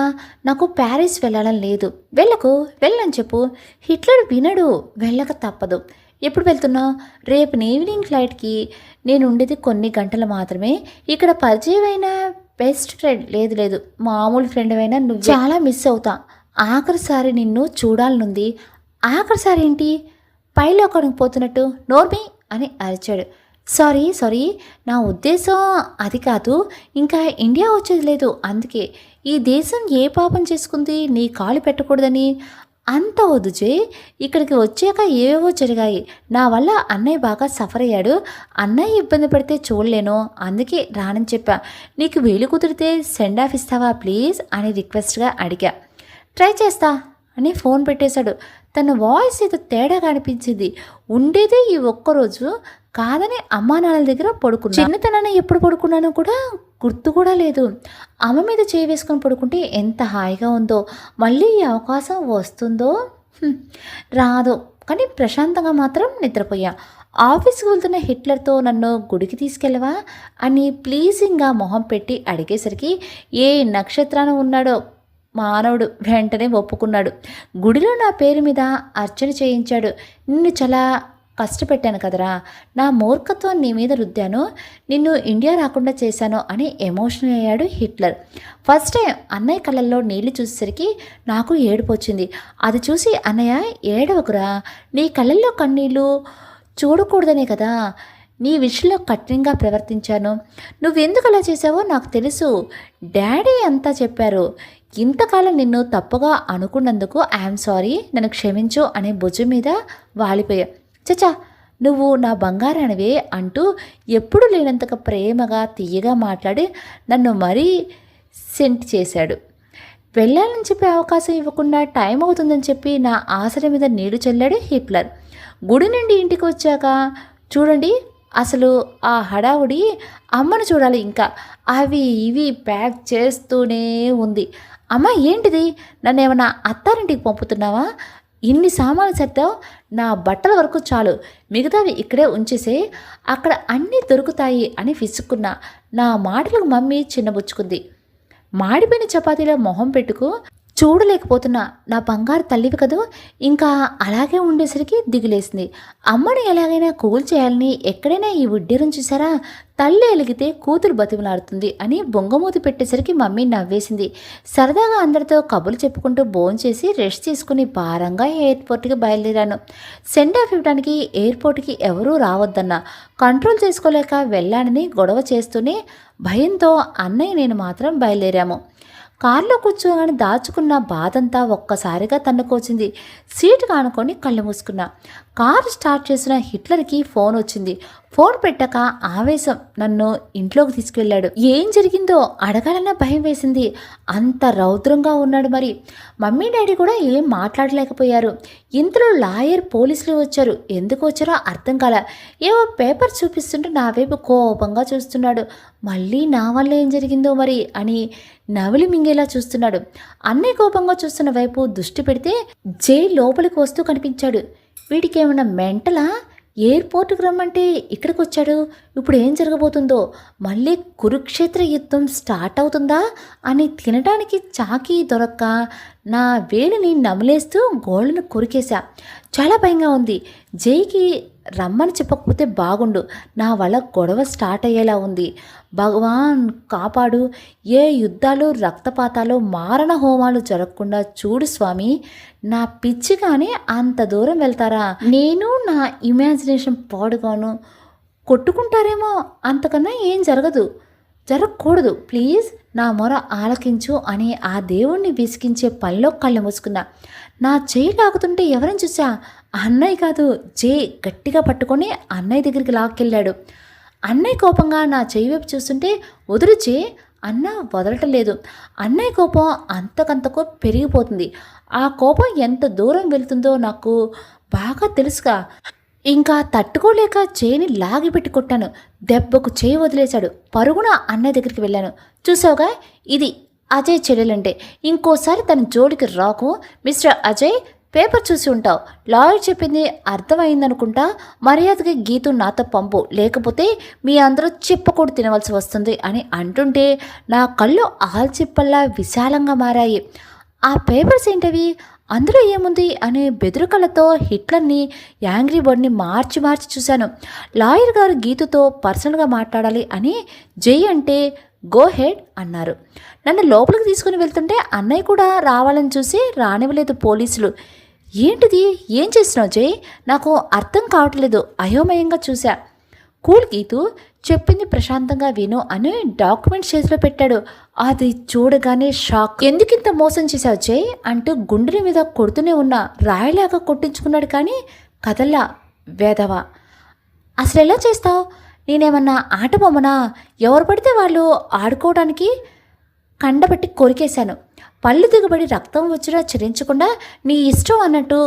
నాకు ప్యారిస్ వెళ్ళాలని లేదు. వెళ్ళకు, వెళ్ళని చెప్పు. హిట్లర్ వినడు, వెళ్ళక తప్పదు. ఎప్పుడు వెళ్తున్నావు? రేపు ఈవినింగ్ ఫ్లైట్కి. నేను ఉండేది కొన్ని గంటలు మాత్రమే. ఇక్కడ పరిచయమైన బెస్ట్ ఫ్రెండ్ లేదు, మామూలు ఫ్రెండ్ అయినా నువ్వు చాలా మిస్ అవుతా. ఆఖరిసారి నిన్ను చూడాలనుంది. ఆఖరిసారి ఏంటి? పైలోకానికి పోతున్నట్టు నోర్మి అని అరిచాడు. సారీ, నా ఉద్దేశం అది కాదు. ఇంకా ఇండియా వచ్చేది లేదు, అందుకే. ఈ దేశం ఏ పాపం చేసుకుంది నీ కాలు పెట్టకూడదని? అంత వద్దు జే, ఇక్కడికి వచ్చాక ఏవేవో జరిగాయి. నా వల్ల అన్నయ్య బాగా సఫర్ అయ్యాడు. అన్నయ్య ఇబ్బంది పడితే చూడలేను, అందుకే రానని చెప్పా. నీకు వీలు కుదిరితే సెండ్ ఆఫ్ ఇస్తావా ప్లీజ్ అని రిక్వెస్ట్గా అడిగా. ట్రై చేస్తా అని ఫోన్ పెట్టేశాడు. తన వాయిస్ ఏదో తేడాగా అనిపించింది. ఉండేదే ఈ ఒక్కరోజు, కాదని అమ్మా నాన్నల దగ్గర పడుకున్నా. చిన్నతనాన్ని ఎప్పుడు పడుకున్నానో కూడా గుర్తు కూడా లేదు. అమ్మ మీద చేయి వేసుకొని పడుకుంటే ఎంత హాయిగా ఉందో. మళ్ళీ ఈ అవకాశం వస్తుందో రాదో, కానీ ప్రశాంతంగా మాత్రం నిద్రపోయా. ఆఫీస్కి వెళ్తున్న హిట్లర్తో నన్ను గుడికి తీసుకెళ్ళవా అని ప్లీజింగ్గా మొహం పెట్టి అడిగేసరికి ఏ నక్షత్రాన ఉన్నాడో మానవుడు వెంటనే ఒప్పుకున్నాడు. గుడిలో నా పేరు మీద అర్చన చేయించాడు. నిన్ను చాలా కష్టపెట్టాను కదరా, నా మూర్ఖత్వం నీ మీద రుద్దాను, నిన్ను ఇండియా రాకుండా చేశాను అని ఎమోషనల్ అయ్యాడు హిట్లర్. ఫస్ట్ టైం అన్నయ్య కళ్ళల్లో నీళ్లు చూసేసరికి నాకు ఏడుపు వచ్చింది. అది చూసి అన్నయ్య ఏడవకురా, నీ కళ్ళల్లో కన్నీళ్ళు చూడకూడదనే కదా నీ విషయంలో కఠినంగా ప్రవర్తించాను. నువ్వెందుకు అలా చేసావో నాకు తెలుసు. డాడీ అంతా చెప్పారు. ఇంతకాలం నిన్ను తప్పుగా అనుకున్నందుకు ఐఎమ్ సారీ, నన్ను క్షమించు అనే భుజం మీద వాలిపోయా. చచ్చా, నువ్వు నా బంగారానివే అంటూ ఎప్పుడు లేనంతగా ప్రేమగా తీయగా మాట్లాడి నన్ను మరీ సెంట్ చేశాడు. వెళ్ళాలని చెప్పే అవకాశం ఇవ్వకుండా టైం అవుతుందని చెప్పి నా ఆశల మీద నీళ్లు చల్లాడు హిట్లర్. గుడి నుండి ఇంటికి వచ్చాక చూడండి అసలు ఆ హడావుడి, అమ్మను చూడాలి ఇంకా, అవి ఇవి ప్యాక్ చేస్తూనే ఉంది. అమ్మ ఏంటిది, నన్ను ఏమన్నా అత్తారింటికి పంపుతున్నావా? ఇన్ని సామాన్లు సర్దావు, నా బట్టల వరకు చాలు, మిగతావి ఇక్కడే ఉంచేసే, అక్కడ అన్నీ దొరుకుతాయి అని విసుక్కున్నా. నా మాటలకు మమ్మీ చిన్నబుచ్చుకుంది. మాడిపోయిన చపాతీలో మొహం పెట్టుకు చూడలేకపోతున్నా. నా బంగారు తల్లివి కదూ. ఇంకా అలాగే ఉండేసరికి దిగులేసింది. అమ్మని ఎలాగైనా కూల్ చేయాలని ఎక్కడైనా ఈ ఉడ్డేరం చూసారా, తల్లి ఎలిగితే కూతురు బతిమలాడుతుంది అని బొంగమూతి పెట్టేసరికి మమ్మీ నవ్వేసింది. సరదాగా అందరితో కబుర్లు చెప్పుకుంటూ భోంచేసి రెస్ట్ తీసుకుని భారంగా ఎయిర్పోర్ట్కి బయలుదేరాను. సెండ్ ఆఫ్ ఇవ్వడానికి ఎయిర్పోర్ట్కి ఎవరూ రావద్దన్నా, కంట్రోల్ చేసుకోలేక వెళ్ళానని గొడవ చేస్తూనే భయంతో అన్నయ్య నేను మాత్రం బయలుదేరాము. కారులో కూర్చోగానే దాచుకున్న బాధంతా ఒక్కసారిగా తన్నుకొచ్చింది. సీటు కానుకొని కళ్ళు మూసుకున్నా. కారు స్టార్ట్ చేసిన హిట్లర్కి ఫోన్ వచ్చింది. ఫోన్ పెట్టాక ఆవేశం నన్ను ఇంట్లోకి తీసుకువెళ్ళాడు. ఏం జరిగిందో అడగాలన్న భయం వేసింది. అంత రౌద్రంగా ఉన్నాడు. మరి మమ్మీ డాడీ కూడా ఏం మాట్లాడలేకపోయారు. ఇంతలో లాయర్ పోలీసులు వచ్చారు. ఎందుకు వచ్చారో అర్థం కాల. ఏవో పేపర్ చూపిస్తుంటే నా వైపు కోపంగా చూస్తున్నాడు. మళ్ళీ నా వల్ల ఏం జరిగిందో మరి అని నవిలి మింగేలా చూస్తున్నాడు. అన్నయ్య కోపంగా చూస్తున్న వైపు దృష్టి పెడితే జై లోపలికి వస్తూ కనిపించాడు. వీడికి ఏమైనా మెంటలా? ఎయిర్పోర్ట్కి రమ్మంటే ఇక్కడికి వచ్చాడు. ఇప్పుడు ఏం జరగబోతుందో? మళ్ళీ కురుక్షేత్ర యుద్ధం స్టార్ట్ అవుతుందా అని తినడానికి చాకీ దొరక్క నా వేలిని నమిలేస్తూ గోళ్ళను కొరికేశా. చాలా భయంగా ఉంది. జైకి రమ్మని చెప్పకపోతే బాగుండు. నా వల్ల గొడవ స్టార్ట్ అయ్యేలా ఉంది. భగవాన్ కాపాడు. ఏ యుద్ధాలు రక్తపాతాలు మారణ హోమాలు జరగకుండా చూడు స్వామి. నా పిచ్చి కానీ అంత దూరం వెళ్తారా? నేను నా ఇమాజినేషన్ పాడుగాను. కొట్టుకుంటారేమో, అంతకన్నా ఏం జరగకూడదు. ప్లీజ్ నా మొర ఆలకించు అని ఆ దేవుణ్ణి విసిగించే పనిలో కళ్ళు మూసుకున్నా. నా చేయి లాగుతుంటే ఎవరిని చూసా? అన్నయ్య కాదు, జే గట్టిగా పట్టుకొని అన్నయ్య దగ్గరికి లాక్కెళ్ళాడు. అన్నయ్య కోపంగా నా చేయి వైపు చూస్తుంటే వదులు జే అన్న వదలటం లేదు. అన్నయ్య కోపం అంతకంతకు పెరిగిపోతుంది. ఆ కోపం ఎంత దూరం వెళ్తుందో నాకు బాగా తెలుసుగా. ఇంకా తట్టుకోలేక చేయిని లాగిపెట్టి కొట్టాను. దెబ్బకు చేయి వదిలేశాడు. పరుగున అన్నయ్య దగ్గరికి వెళ్ళాను. చూసావుగా, ఇది అజయ్ చెల్లెలంటే. ఇంకోసారి తన జోడికి రాకు. మిస్టర్ అజయ్, పేపర్ చూసి ఉంటావు. లాయర్ చెప్పింది అర్థమైందనుకుంటా. మర్యాదగా గీతు నాతో పంపు, లేకపోతే మీ అందరూ చిప్పకూడు తినవలసి వస్తుంది అని అంటుంటే నా కళ్ళు ఆల్చిప్పల్లా విశాలంగా మారాయి. ఆ పేపర్స్ ఏంటవి? అందులో ఏముంది అనే బెదురు కళ్ళతో హిట్లర్ని, యాంగ్రీ బర్డ్ని మార్చి చూశాను. లాయర్ గారు గీతుతో పర్సనల్గా మాట్లాడాలి అని జై అంటే గో హెడ్ అన్నారు. నన్ను లోపలికి తీసుకుని వెళ్తుంటే అన్నయ్య కూడా రావాలని చూసి రానివ్వలేదు పోలీసులు. ఏంటిది? ఏం చేస్తున్నావు జై? నాకు అర్థం కావట్లేదు. అయోమయంగా చూశా. కూల్ గీతు, చెప్పింది ప్రశాంతంగా విను అని డాక్యుమెంట్స్ చేతిలో పెట్టాడు. అది చూడగానే షాక్. ఎందుకింత మోసం చేశావు జై అంటూ గుండెల మీద కొడుతూనే ఉన్నా. రాయిలాగా కొట్టించుకున్నాడు కానీ కదల్లా. వేదవా, అసలు ఎలా చేస్తావు? నేనేమన్నా ఆట బొమ్మనా? ఎవరు పడితే వాళ్ళు ఆడుకోవడానికి కండబట్టి కొరికేశాను. పళ్ళు దిగబడి రక్తం వచ్చినా చరించకుండా నీ ఇష్టం అన్నట్టు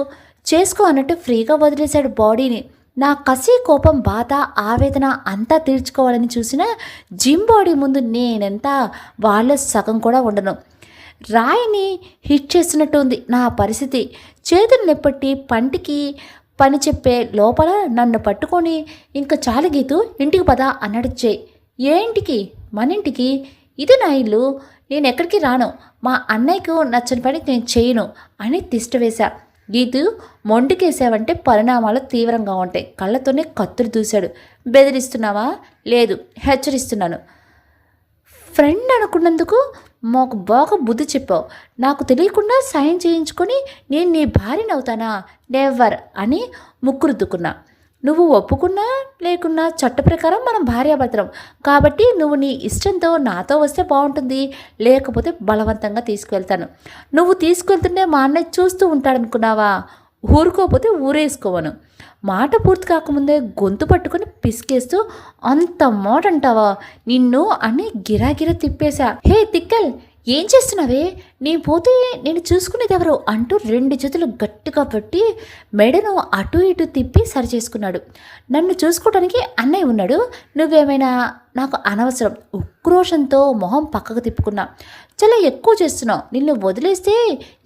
చేసుకో అన్నట్టు ఫ్రీగా వదిలేశాడు బాడీని. నా కసి, కోపం, బాధ, ఆవేదన అంతా తీర్చుకోవాలని చూసిన జిమ్ బాడీ ముందు నేనెంత వాళ్ళ సగం కూడా ఉండను. రాయిని హిట్ చేసినట్టు ఉంది నా పరిస్థితి. చేతులు నెప్పట్టి పంటికి పని చెప్పే లోపల నన్ను పట్టుకొని ఇంక చాలు గీతు, ఇంటికి పద అన్నాడు జై. ఏ ఇంటికి? మన ఇంటికి. ఇది నా ఇల్లు. నేను ఎక్కడికి రాను. మా అన్నయ్యకు నచ్చని పని నేను చేయను అని తిష్టవేశా. గీతు, మొండికేసావంటే పరిణామాలు తీవ్రంగా ఉంటాయి. కళ్ళతోనే కత్తులు దూశాడు. బెదిరిస్తున్నావా? లేదు, హెచ్చరిస్తున్నాను. ఫ్రెండ్ అనుకున్నందుకు మాకు బాగా బుద్ధి చెప్పావు. నాకు తెలియకుండా సాయం చేయించుకొని నేను నీ భార్యని అవుతానా? నెవర్ అని ముక్కురుద్దుకున్నా. నువ్వు ఒప్పుకున్నా లేకున్నా చట్ట ప్రకారం మనం భార్యాభర్తలం కాబట్టి నువ్వు నీ ఇష్టంతో నాతో వస్తే బాగుంటుంది. లేకపోతే బలవంతంగా తీసుకువెళ్తాను. నువ్వు తీసుకువెళ్తుంటే మా అన్నయ్య చూస్తూ ఉంటాడనుకున్నావా? ఊరుకోకపోతే ఊరేసుకోవను. మాట పూర్తి కాకముందే గొంతు పట్టుకుని పిసికేస్తూ అంత మాట అంటావా నిన్ను అని గిరాగిరా తిప్పేశా. హే తిక్కల్, ఏం చేస్తున్నావే? నీ పోతే నేను చూసుకునేది ఎవరు అంటూ 2 చేతులు గట్టిగా పట్టి మెడను అటు ఇటు తిప్పి సరిచేసుకున్నాడు. నన్ను చూసుకోవడానికి అన్నయ్య ఉన్నాడు. నువ్వేమైనా నాకు అనవసరం. ఉక్రోషంతో మొహం పక్కకు తిప్పుకున్నా. చాలా ఎక్కువ చేస్తున్నావు. నిన్ను వదిలేస్తే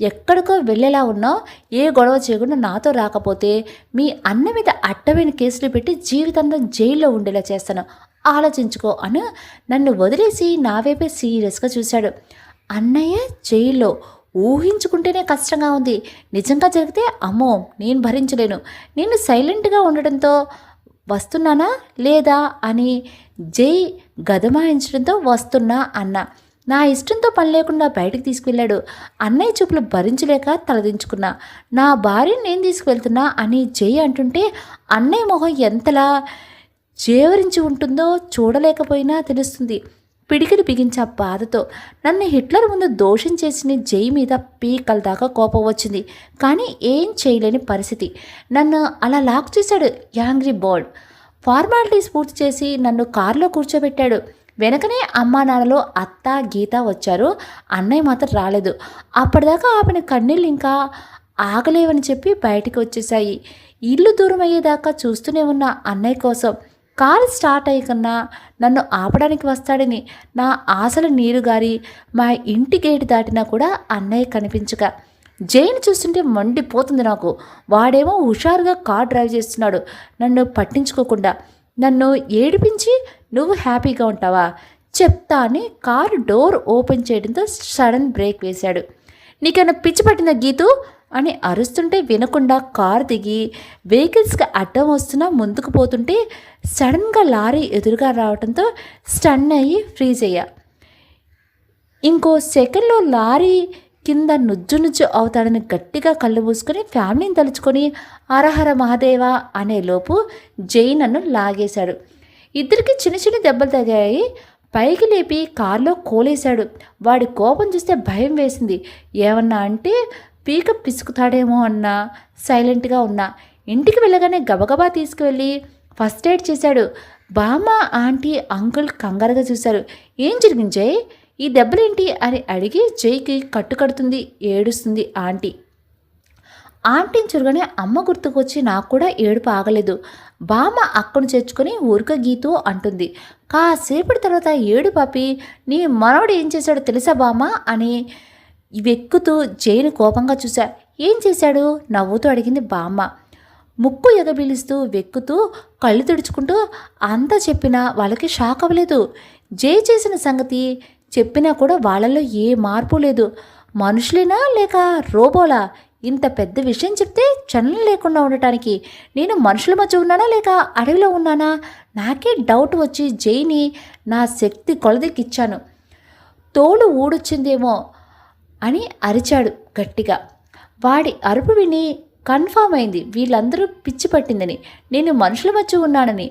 ఎక్కడికో వెళ్ళేలా ఉన్నావు. ఏ గొడవ చేయకుండా నాతో రాకపోతే మీ అన్న మీద అడ్డమైన కేసులు పెట్టి జీవితాంతం జైల్లో ఉండేలా చేస్తాను. ఆలోచించుకో అని నన్ను వదిలేసి నా వైపే సీరియస్గా చూశాడు. అన్నయ్య జైల్లో ఊహించుకుంటేనే కష్టంగా ఉంది. నిజంగా జరిగితే అమ్మో నేను భరించలేను. నేను సైలెంట్గా ఉండడంతో వస్తున్నానా లేదా అని జై గదమాయించడంతో వస్తున్నా అన్న. నా ఇష్టంతో పని లేకుండా బయటికి తీసుకువెళ్ళాడు. అన్నయ్య చూపులు భరించలేక తలదించుకున్నా. నా భార్యను నేను తీసుకువెళ్తున్నా అని జై అంటుంటే అన్నయ్య మొహం ఎంతలా చేవరించి ఉంటుందో చూడలేకపోయినా తెలుస్తుంది. పిడికిలు బిగించా బాధతో. నన్ను హిట్లర్ ముందు దోషం చేసిన జై మీద పీకల దాకా కోపం వచ్చింది. కానీ ఏం చేయలేని పరిస్థితి. నన్ను అలా లాక్ చేశాడు యాంగ్రీ బర్డ్. ఫార్మాలిటీస్ పూర్తి చేసి నన్ను కారులో కూర్చోబెట్టాడు. వెనకనే అమ్మా నాన్నలో అత్త గీత వచ్చారు. అన్నయ్య మాత్రం రాలేదు. అప్పటిదాకా ఆపిన కన్నీళ్ళు ఇంకా ఆగలేవని చెప్పి బయటికి వచ్చేసాయి. ఇల్లు దూరం అయ్యేదాకా చూస్తూనే ఉన్న అన్నయ్య కోసం. కారు స్టార్ట్ అయ్యకన్నా నన్ను ఆపడానికి వస్తాడని నా ఆశల నీరు గారి మా ఇంటి గేటు దాటినా కూడా అన్నయ్య కనిపించక జైన్ చూస్తుంటే మండిపోతుంది నాకు. వాడేమో హుషారుగా కార్ డ్రైవ్ చేస్తున్నాడు, నన్ను పట్టించుకోకుండా. నన్ను ఏడిపించి నువ్వు హ్యాపీగా ఉంటావా చెప్తా అని కారు డోర్ ఓపెన్ చేయడంతో సడన్ బ్రేక్ వేశాడు. నీకన్నా పిచ్చి పట్టిందా గీతు అని అరుస్తుంటే వినకుండా కారు దిగి వెహికల్స్కి అడ్డం వస్తున్నా ముందుకు పోతుంటే సడన్గా లారీ ఎదురుగా రావడంతో స్టన్ అయ్యి ఫ్రీజ్ అయ్యా. ఇంకో సెకండ్లో లారీ కింద నుజ్జు అవుతాడని గట్టిగా కళ్ళు మూసుకొని ఫ్యామిలీని తలుచుకొని హరహర మహాదేవ అనే లోపు జై నన్ను లాగేశాడు. ఇద్దరికి చిన్న చిన్న దెబ్బలు తగ్గాయి. పైకి లేపి కారులో కోలేశాడు. వాడి కోపం చూస్తే భయం వేసింది. ఏమన్నా అంటే పీక పిసుకుతాడేమో అన్నా సైలెంట్గా ఉన్నా. ఇంటికి వెళ్ళగానే గబగబా తీసుకువెళ్ళి ఫస్ట్ ఎయిడ్ చేశాడు. బామ్మ ఆంటీ అంకుల్ కంగారుగా చూశారు. ఏం జరిగింది జై, ఈ దెబ్బలేంటి అని అడిగి జైకి కట్టుకడుతుంది, ఏడుస్తుంది ఆంటీ. ఆంటీని చూడగానే అమ్మ గుర్తుకొచ్చి నాకు కూడా ఏడుపు ఆగలేదు. బామ్మ అక్కను చేర్చుకొని ఊరిక గీతూ అంటుంది. కాసేపటి తర్వాత ఏడు పాపి నీ మనవడు ఏం చేశాడో తెలుసా బామ్మ అని వెక్కుతూ జైను కోపంగా చూశా. ఏం చేశాడు నవ్వుతూ అడిగింది బామ్మ. ముక్కు ఎగబిలుస్తూ వెక్కుతూ కళ్ళు తుడుచుకుంటూ అంతా చెప్పినా వాళ్ళకి షాక్ అవ్వలేదు. జై చేసిన సంగతి చెప్పినా కూడా వాళ్ళల్లో ఏ మార్పు లేదు. మనుషులేనా లేక రోబోలా? ఇంత పెద్ద విషయం చెప్తే చలనం లేకుండా ఉండటానికి నేను మనుషుల మధ్య ఉన్నానా లేక అడవిలో ఉన్నానా? నాకే డౌట్ వచ్చి జైని నా శక్తి కొలదికిచ్చాను. తోలు ఊడొచ్చిందేమో అని అరిచాడు గట్టిగా. వాడి అరుపు విని కన్ఫామ్ అయింది వీళ్ళందరూ పిచ్చి పట్టిందని, నేను మనుషుల మధ్య ఉన్నానని.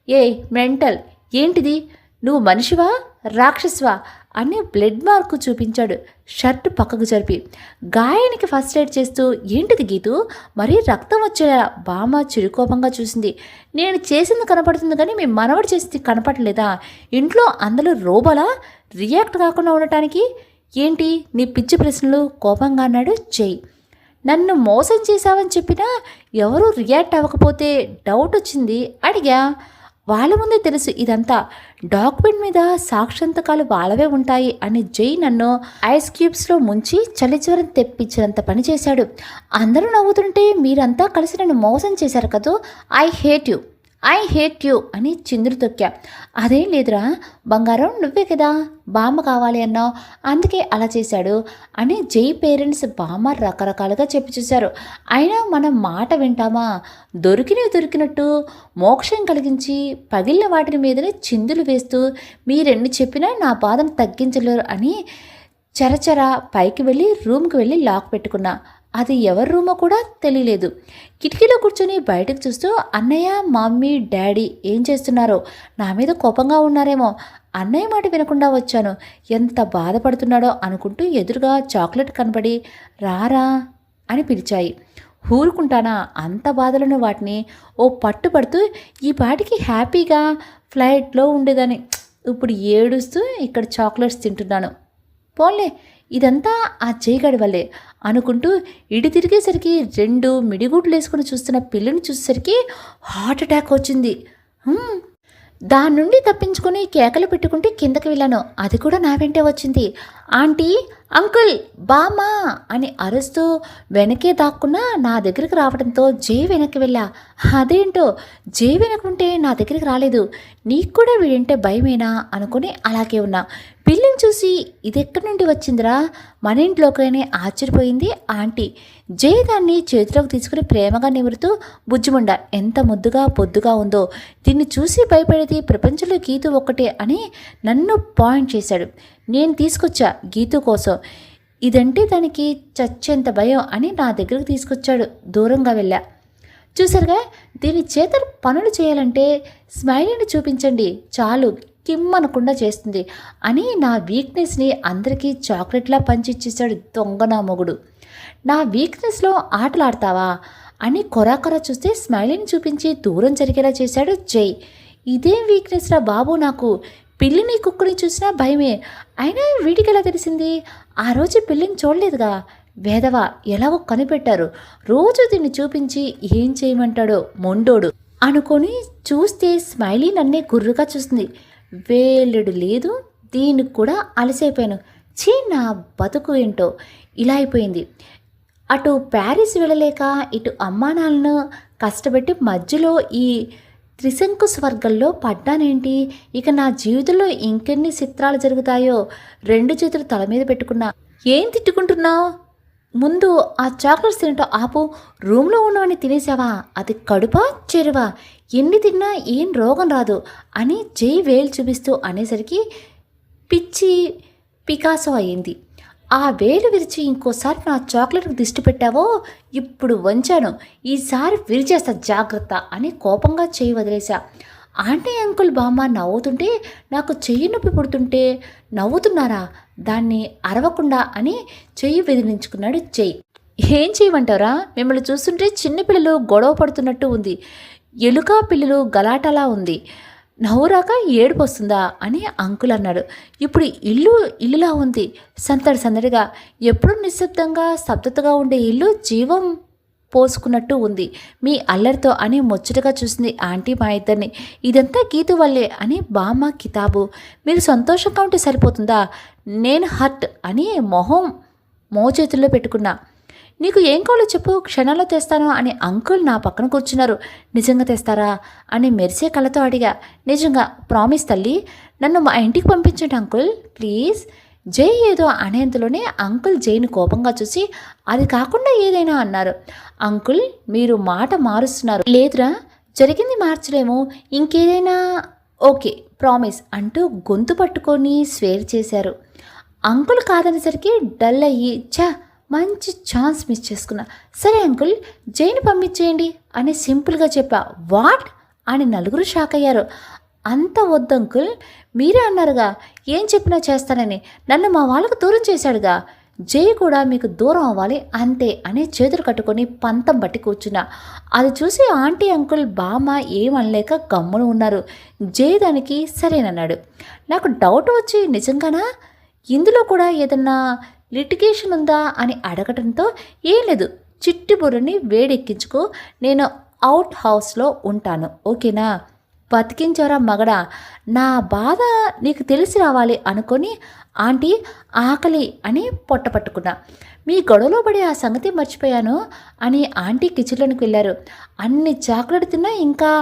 ఏ మెంటల్, ఏంటిది, నువ్వు మనిషివా రాక్షసువా అని బ్లడ్ మార్కు చూపించాడు షర్ట్ పక్కకు జరిపి. గాయానికి ఫస్ట్ ఎయిడ్ చేస్తూ ఏంటిది గీతు మరీ రక్తం వచ్చేలా బామ్మ చిరుకోపంగా చూసింది. నేను చేసింది కనపడుతుంది కానీ మీ మనవడు చేసింది కనపడలేదా? ఇంట్లో అందరూ రోబోలా రియాక్ట్ కాకుండా ఉండటానికి? ఏంటి నీ పిచ్చి ప్రశ్నలు కోపంగా అన్నాడు జై. నన్ను మోసం చేశావని చెప్పినా ఎవరూ రియాక్ట్ అవ్వకపోతే డౌట్ వచ్చింది అడిగా. వాళ్ళ ముందే తెలుసు ఇదంతా, డాక్యుమెంట్ మీద సాక్షాంతకాలు వాళ్ళవే ఉంటాయి అని జై నన్ను ఐస్ క్యూబ్స్లో ముంచి చలిజ్వరం తెప్పించినంత పని చేశాడు. అందరూ నవ్వుతుంటే మీరంతా కలిసి నన్ను మోసం చేశారు కదూ, ఐ హేట్ యూ అని చిందులు తొక్కా. అదేం లేదురా బంగారం, నువ్వే కదా బామ్మ కావాలి అన్నావు అందుకే అలా చేశాడు అని జై పేరెంట్స్ బామ్మ రకరకాలుగా చెప్పి చూశారు. అయినా మనం మాట వింటామా? దొరికినట్టు మోక్షం కలిగించి పగిలిన వాటిని మీదనే చిందులు వేస్తూ మీరెన్ని చెప్పినా నా బాధను తగ్గించలేరు అని చరచర పైకి వెళ్ళి రూమ్కి వెళ్ళి లాక్ పెట్టుకున్నా. అది ఎవరి రూమో కూడా తెలియలేదు. కిటికీలో కూర్చొని బయటకు చూస్తూ అన్నయ్య మమ్మీ డాడీ ఏం చేస్తున్నారో, నా మీద కోపంగా ఉన్నారేమో, అన్నయ్య మాట వినకుండా వచ్చాను, ఎంత బాధపడుతున్నాడో అనుకుంటూ ఎదురుగా చాక్లెట్ కనబడి రారా అని పిలిచాయి. ఊరుకుంటానా అంత బాధలను వాటిని ఓ పట్టుపడుతూ ఈ పాటికి హ్యాపీగా ఫ్లైట్లో ఉండేదని, ఇప్పుడు ఏడుస్తూ ఇక్కడ చాక్లెట్స్ తింటున్నాను. పోన్లే ఇదంతా ఆ జైగడి వల్లే అనుకుంటూ ఇటు తిరిగేసరికి 2 మిడిగుడ్లు వేసుకుని చూస్తున్న పిల్లని చూసేసరికి హార్ట్ అటాక్ వచ్చింది. దాని నుండి తప్పించుకొని కేకలు పెట్టుకుంటే కిందకి వెళ్ళాను. అది కూడా నా వెంటే వచ్చింది. ఆంటీ అంకుల్ బామ్మ అని అరుస్తూ వెనకే దాక్కున్నా నా దగ్గరికి రావడంతో జై వెనక్కి వెళ్ళా. అదేంటో జై వెనకుంటే నా దగ్గరికి రాలేదు. నీకు కూడా వీడంటే భయమేనా అనుకుని అలాగే ఉన్నా. పిల్లని చూసి ఇది ఎక్కడి నుండి వచ్చిందిరా మన ఇంట్లోకనే ఆశ్చర్యపోయింది ఆంటీ. జై దాన్ని చేతిలోకి తీసుకుని ప్రేమగా నిమురుతూ బుజ్జిముండ ఎంత ముద్దుగా పొద్దుగా ఉందో, దీన్ని చూసి భయపడేది ప్రపంచంలో గీతు ఒక్కటే అని నన్ను పాయింట్ చేశాడు. నేను తీసుకొచ్చా గీతు కోసం, ఇదంటే దానికి చచ్చేంత భయం అని నా దగ్గరకు తీసుకొచ్చాడు. దూరంగా వెళ్ళా. చూసారుగా, దీని చేత పనులు చేయాలంటే స్మైలీని చూపించండి చాలు, కిమ్మనకుండా చేస్తుంది అని నా వీక్నెస్ని అందరికీ చాక్లెట్లా పంచిచ్చేసాడు దొంగ నా మొగుడు. నా వీక్నెస్లో ఆటలాడతావా అని కొరాకొరా చూస్తే స్మైలీని చూపించి దూరం జరిగేలా చేశాడు జై. ఇదేం వీక్నెస్ రా బాబు, నాకు పిల్లిని కుక్కని చూసినా భయమే. అయినా వీడికి ఎలా తెలిసింది? ఆ రోజు పిల్లిని చూడలేదుగా. వేదవా ఎలాగో కనిపెట్టారు. రోజు దీన్ని చూపించి ఏం చేయమంటాడో మొండోడు అనుకొని చూస్తే స్మైలీ నన్నే గుర్రుగా చూస్తుంది. వేలుడు లేదు, దీనికి కూడా అలసైపోయాను. నా బతుకు ఏంటో ఇలా అయిపోయింది. అటు ప్యారిస్ వెళ్ళలేక ఇటు అమ్మానాలను కష్టపెట్టి మధ్యలో ఈ త్రిశంకు స్వర్గంలో పడ్డానేంటి? ఇక నా జీవితంలో ఇంకెన్ని చిత్రాలు జరుగుతాయో. 2 చేతులు తల మీద పెట్టుకున్నా. ఏం తిట్టుకుంటున్నావు? ముందు ఆ చాక్లెట్స్ తినటం ఆపు. రూమ్లో ఉన్నవని తినేసావా? అది కడుపా చెరువా? ఎన్ని తిన్నా ఏం రోగం రాదు అని జై వేలు చూపిస్తూ అనేసరికి పిచ్చి పికాసో అయింది. ఆ వేలు విరిచి ఇంకోసారి నా చాక్లెట్కి దిష్టి పెట్టావో ఇప్పుడు వంచాను, ఈసారి విరిచేస్తా జాగ్రత్త అని కోపంగా చెయ్యి వదిలేశా. ఆంటీ అంకుల్ బామ్మ నవ్వుతుంటే నాకు చెయ్యి నొప్పి పుడుతుంటే నవ్వుతున్నారా, దాన్ని అరవకుండా అని చెయ్యి విదిలించుకున్నాడు జై. ఏం చేయమంటారా? మిమ్మల్ని చూస్తుంటే చిన్నపిల్లలు గొడవ పడుతున్నట్టు ఉంది, ఎలుక పిల్లలు గలాటలా ఉంది. నవ్వురాక ఏడుపు వస్తుందా అని అంకుల్ అన్నాడు. ఇప్పుడు ఇల్లులా ఉంది, సందడి సందడిగా. ఎప్పుడు నిశ్శబ్దంగా స్తబ్దతగా ఉండే ఇల్లు జీవం పోసుకున్నట్టు ఉంది మీ అల్లరితో అని ముచ్చటగా చూసింది ఆంటీ మా ఇద్దరిని. ఇదంతా గీతు వల్లే అని బామ్మ కితాబు. మీరు సంతోషంగా ఉంటే సరిపోతుందా? నేను హర్ట్ అని మొహం మోచేతుల్లో పెట్టుకున్నా. నీకు ఏం కావాలో చెప్పు, క్షణాల్లో తెస్తాను అని అంకుల్ నా పక్కన కూర్చున్నారు. నిజంగా తెస్తారా అని మెరిసే కళ్ళతో అడిగా. నిజంగా, ప్రామిస్ తల్లి, నన్ను మా ఇంటికి పంపించండి అంకుల్ ప్లీజ్. జై ఏదో అనేంతలోనే అంకుల్ జైని కోపంగా చూసి అది కాకుండా ఏదైనా అన్నారు. అంకుల్ మీరు మాట మారుస్తున్నారు. లేదురా, జరిగింది మార్చలేము, ఇంకేదైనా ఓకే ప్రామిస్ అంటూ గొంతు పట్టుకొని స్వేర్ చేశారు. అంకుల్ కాదనేసరికి డల్ అయ్యి మంచి ఛాన్స్ మిస్ చేసుకున్నా. సరే అంకుల్ జైని పంపించేయండి అని సింపుల్గా చెప్పా. వాట్ అని నలుగురు షాక్ అయ్యారు. అంత వద్దు అంకుల్, మీరే అన్నారుగా ఏం చెప్పినా చేస్తానని. నన్ను మా వాళ్ళకు దూరం చేశాడుగా. జై కూడా మీకు దూరం అవ్వాలి అంతే అని చేతులు కట్టుకొని పంతం బట్టి కూర్చున్నా. అది చూసి ఆంటీ అంకుల్ బామ్మ ఏమనలేక గమ్మున ఉన్నారు. జై దానికి సరేనన్నాడు. నాకు డౌట్ వచ్చి నిజంగానా ఇందులో కూడా ఏదన్నా లిటిగేషన్ ఉందా అని అడగటంతో ఏం లేదు, చిట్టి బుర్రని వేడెక్కించుకో, నేను అవుట్ హౌస్లో ఉంటాను ఓకేనా. బతికించారా మగడా, నా బాధ నీకు తెలిసి రావాలి అనుకొని ఆంటీ ఆకలి అని పొట్ట పట్టుకున్నా. మీ గొడవలో పడి ఆ సంగతి మర్చిపోయాను అని ఆంటీ కిచెన్లోకి వెళ్ళారు. అన్ని చాక్లెట్ తిన్నా ఇంకా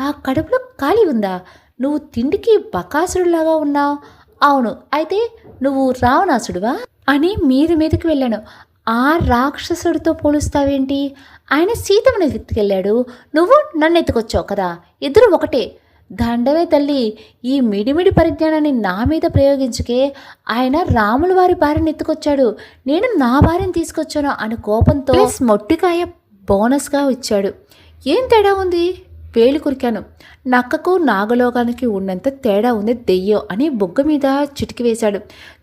ఆ కడుపులో ఖాళీ ఉందా? నువ్వు తిండికి బకాసురులాగా ఉన్నావు. అవును, అయితే నువ్వు రావణాసుడువా అని మీదకి వెళ్ళాను. ఆ రాక్షసుడితో పోలుస్తావేంటి? ఆయన సీతమ్మని ఎత్తుకెళ్ళాడు, నువ్వు నన్ను ఎత్తుకొచ్చావు కదా, ఇద్దరు ఒకటే. దండమే తల్లి, ఈ మిడిమిడి పరిజ్ఞానాన్ని నా మీద ప్రయోగించుకే. ఆయన రాముల వారి భార్యను ఎత్తుకొచ్చాడు, నేను నా భార్యను తీసుకొచ్చాను అని కోపంతో మొట్టికాయ బోనస్గా ఇచ్చాడు. ఏం తేడా ఉంది? వేలు కురికాను. నక్కకు నాగలోకానికి ఉన్నంత తేడా ఉంది దెయ్యం అని బొగ్గ మీద చిటికి వేశాడు.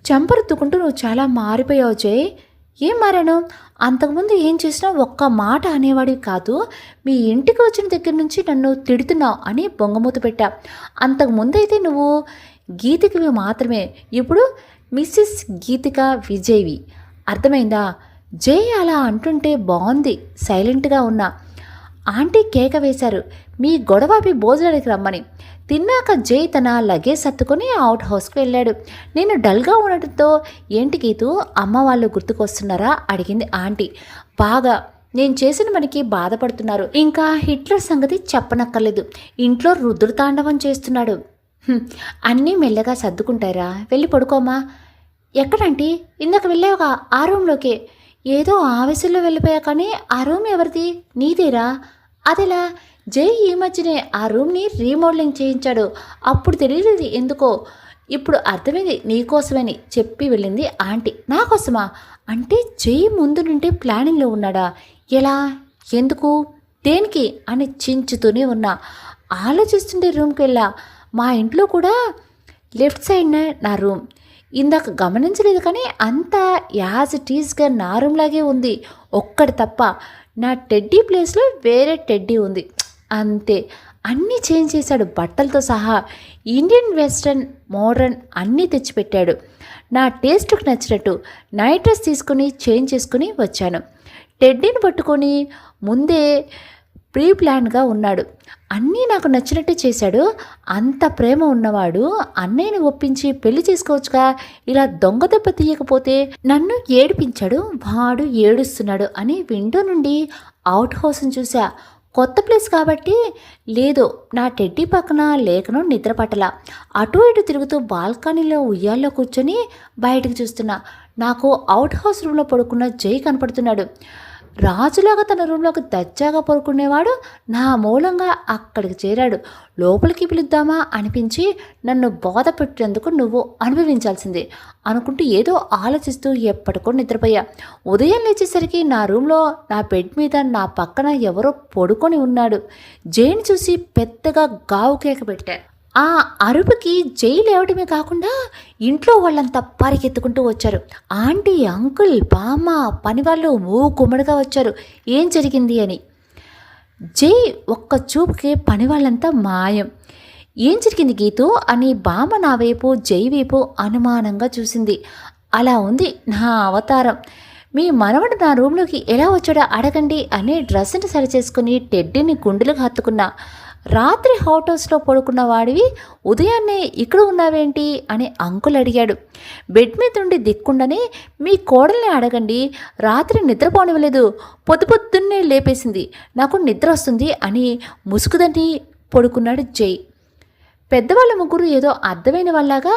చెంపరుత్తుకుంటూ నువ్వు చాలా మారిపోయావు జై. ఏం మారాను? అంతకుముందు ఏం చేసినా ఒక్క మాట అనేవాడివి కాదు. మీ ఇంటికి వచ్చిన దగ్గర నుంచి నన్ను తిడుతున్నావు అని బొంగమూత పెట్టా. అంతకుముందైతే నువ్వు గీతికవి మాత్రమే, ఇప్పుడు మిస్సెస్ గీతిక విజయ్వి. అర్థమైందా? జై అలా అంటుంటే బాగుంది, సైలెంట్గా ఉన్నా. ఆంటీ కేక వేశారు, మీ గొడవపి భోజనానికి రమ్మని. తిన్నాక జై తన లగేజ్ సర్దుకొని అవుట్ హౌస్కి వెళ్ళాడు. నేను డల్గా ఉండటంతో ఏంటి గీతు అమ్మ వాళ్ళు గుర్తుకొస్తున్నారా అడిగింది ఆంటీ. బాగా, నేను చేసిన మనకి బాధపడుతున్నారు. ఇంకా హిట్లర్ సంగతి చెప్పనక్కర్లేదు, ఇంట్లో రుద్రతాండవం చేస్తున్నాడు. అన్నీ మెల్లగా సర్దుకుంటారా, వెళ్ళి పడుకోమా. ఎక్కడంటీ? ఇందాక వెళ్ళావుగా ఆ రూమ్లోకే. ఏదో ఆవేశంలో వెళ్ళిపోయా కానీ ఆ రూమ్ ఎవరిది? నీదేరా. అదెలా? జై ఈ మధ్యనే ఆ రూమ్ని రీమోడలింగ్ చేయించాడు, అప్పుడు తెలియలేదు ఎందుకో, ఇప్పుడు అర్థమైంది నీకోసమని చెప్పి వెళ్ళింది ఆంటీ. నాకోసమా? అంటే జై ముందు నుండి ప్లానింగ్లో ఉన్నాడా? ఎలా? ఎందుకు? దేనికి అని చించుతూనే ఉన్నా. ఆలోచిస్తుండే రూమ్కి వెళ్ళా. మా ఇంట్లో కూడా లెఫ్ట్ సైడ్న నా రూమ్. ఇందాక గమనించలేదు కానీ అంతా యాజ్ ఇట్ ఈస్గా నా రూమ్ లాగే ఉంది. ఒక్కటి తప్ప నా టెడ్డీ ప్లేస్లో వేరే టెడ్డీ ఉంది. అంతే. అన్నీ చేంజ్ చేశాడు, బట్టలతో సహా. ఇండియన్, వెస్ట్రన్, మోడర్న్ అన్నీ తెచ్చిపెట్టాడు. నా టేస్ట్కి నచ్చినట్టు నైట్ డ్రెస్ తీసుకుని చేంజ్ చేసుకుని వచ్చాను. టెడ్డీని పట్టుకొని ముందే ప్రీ ప్లాన్గా ఉన్నాడు. అన్నీ నాకు నచ్చినట్టే చేశాడు. అంత ప్రేమ ఉన్నవాడు అన్నయ్యని ఒప్పించి పెళ్లి చేసుకోవచ్చుగా. ఇలా దొంగ దెబ్బ తీయకపోతే నన్ను ఏడిపించాడు, వాడు ఏడుస్తున్నాడు అని విండో నుండి అవుట్ హౌస్ని చూసా. కొత్త ప్లేస్ కాబట్టి లేదు, నా టెడ్డీ పక్కన లేఖను నిద్ర పట్టల. అటు ఇటు తిరుగుతూ బాల్కనీలో ఉయ్యాల్లో కూర్చొని బయటకు చూస్తున్నా. నాకు అవుట్ హౌస్ రూమ్లో పడుకున్న జై కనపడుతున్నాడు. రాజులాగా తన రూమ్లోకి దచ్చాగా పడుకునేవాడు నా మూలంగా అక్కడికి చేరాడు. లోపలికి పిలుద్దామా అనిపించి నన్ను బోధ పెట్టేందుకు నువ్వు అనుభవించాల్సిందే అనుకుంటూ ఏదో ఆలోచిస్తూ ఎప్పటికో నిద్రపోయా. ఉదయం లేచేసరికి నా రూమ్లో నా బెడ్ మీద నా పక్కన ఎవరో పడుకొని ఉన్నాడు. జైని చూసి పెద్దగా గావు కేక పెట్టా. ఆ అరుపుకి జై లేవడమే కాకుండా ఇంట్లో వాళ్ళంతా పరిగెత్తుకుంటూ వచ్చారు. ఆంటీ, అంకుల్, బామ్మ, పనివాళ్ళు మూకుమ్మడిగా వచ్చారు ఏం జరిగింది అని. జై ఒక్క చూపుకే పనివాళ్ళంతా మాయం. ఏం జరిగింది గీతు అని బామ్మ నా వైపు, జై వైపు అనుమానంగా చూసింది. అలా ఉంది నా అవతారం. మీ మనవడు నా రూమ్లోకి ఎలా వచ్చాడో అడగండి అని డ్రెస్ని సరి చేసుకుని టెడ్డీని గుండెలకు హత్తుకున్నా. రాత్రి అవుట్ హౌస్లో పడుకున్న వాడివి ఉదయాన్నే ఇక్కడ ఉన్నావేంటి అని అంకుల్ అడిగాడు. బెడ్ మీద నుండి దిక్కుండానే మీ కోడల్ని అడగండి, రాత్రి నిద్రపోనివ్వలేదు, పొద్దున్నే లేపేసింది, నాకు నిద్ర వస్తుంది అని ముసుగుదని పడుకున్నాడు జై. పెద్దవాళ్ళ ముగ్గురు ఏదో అర్థమైన వాళ్ళగా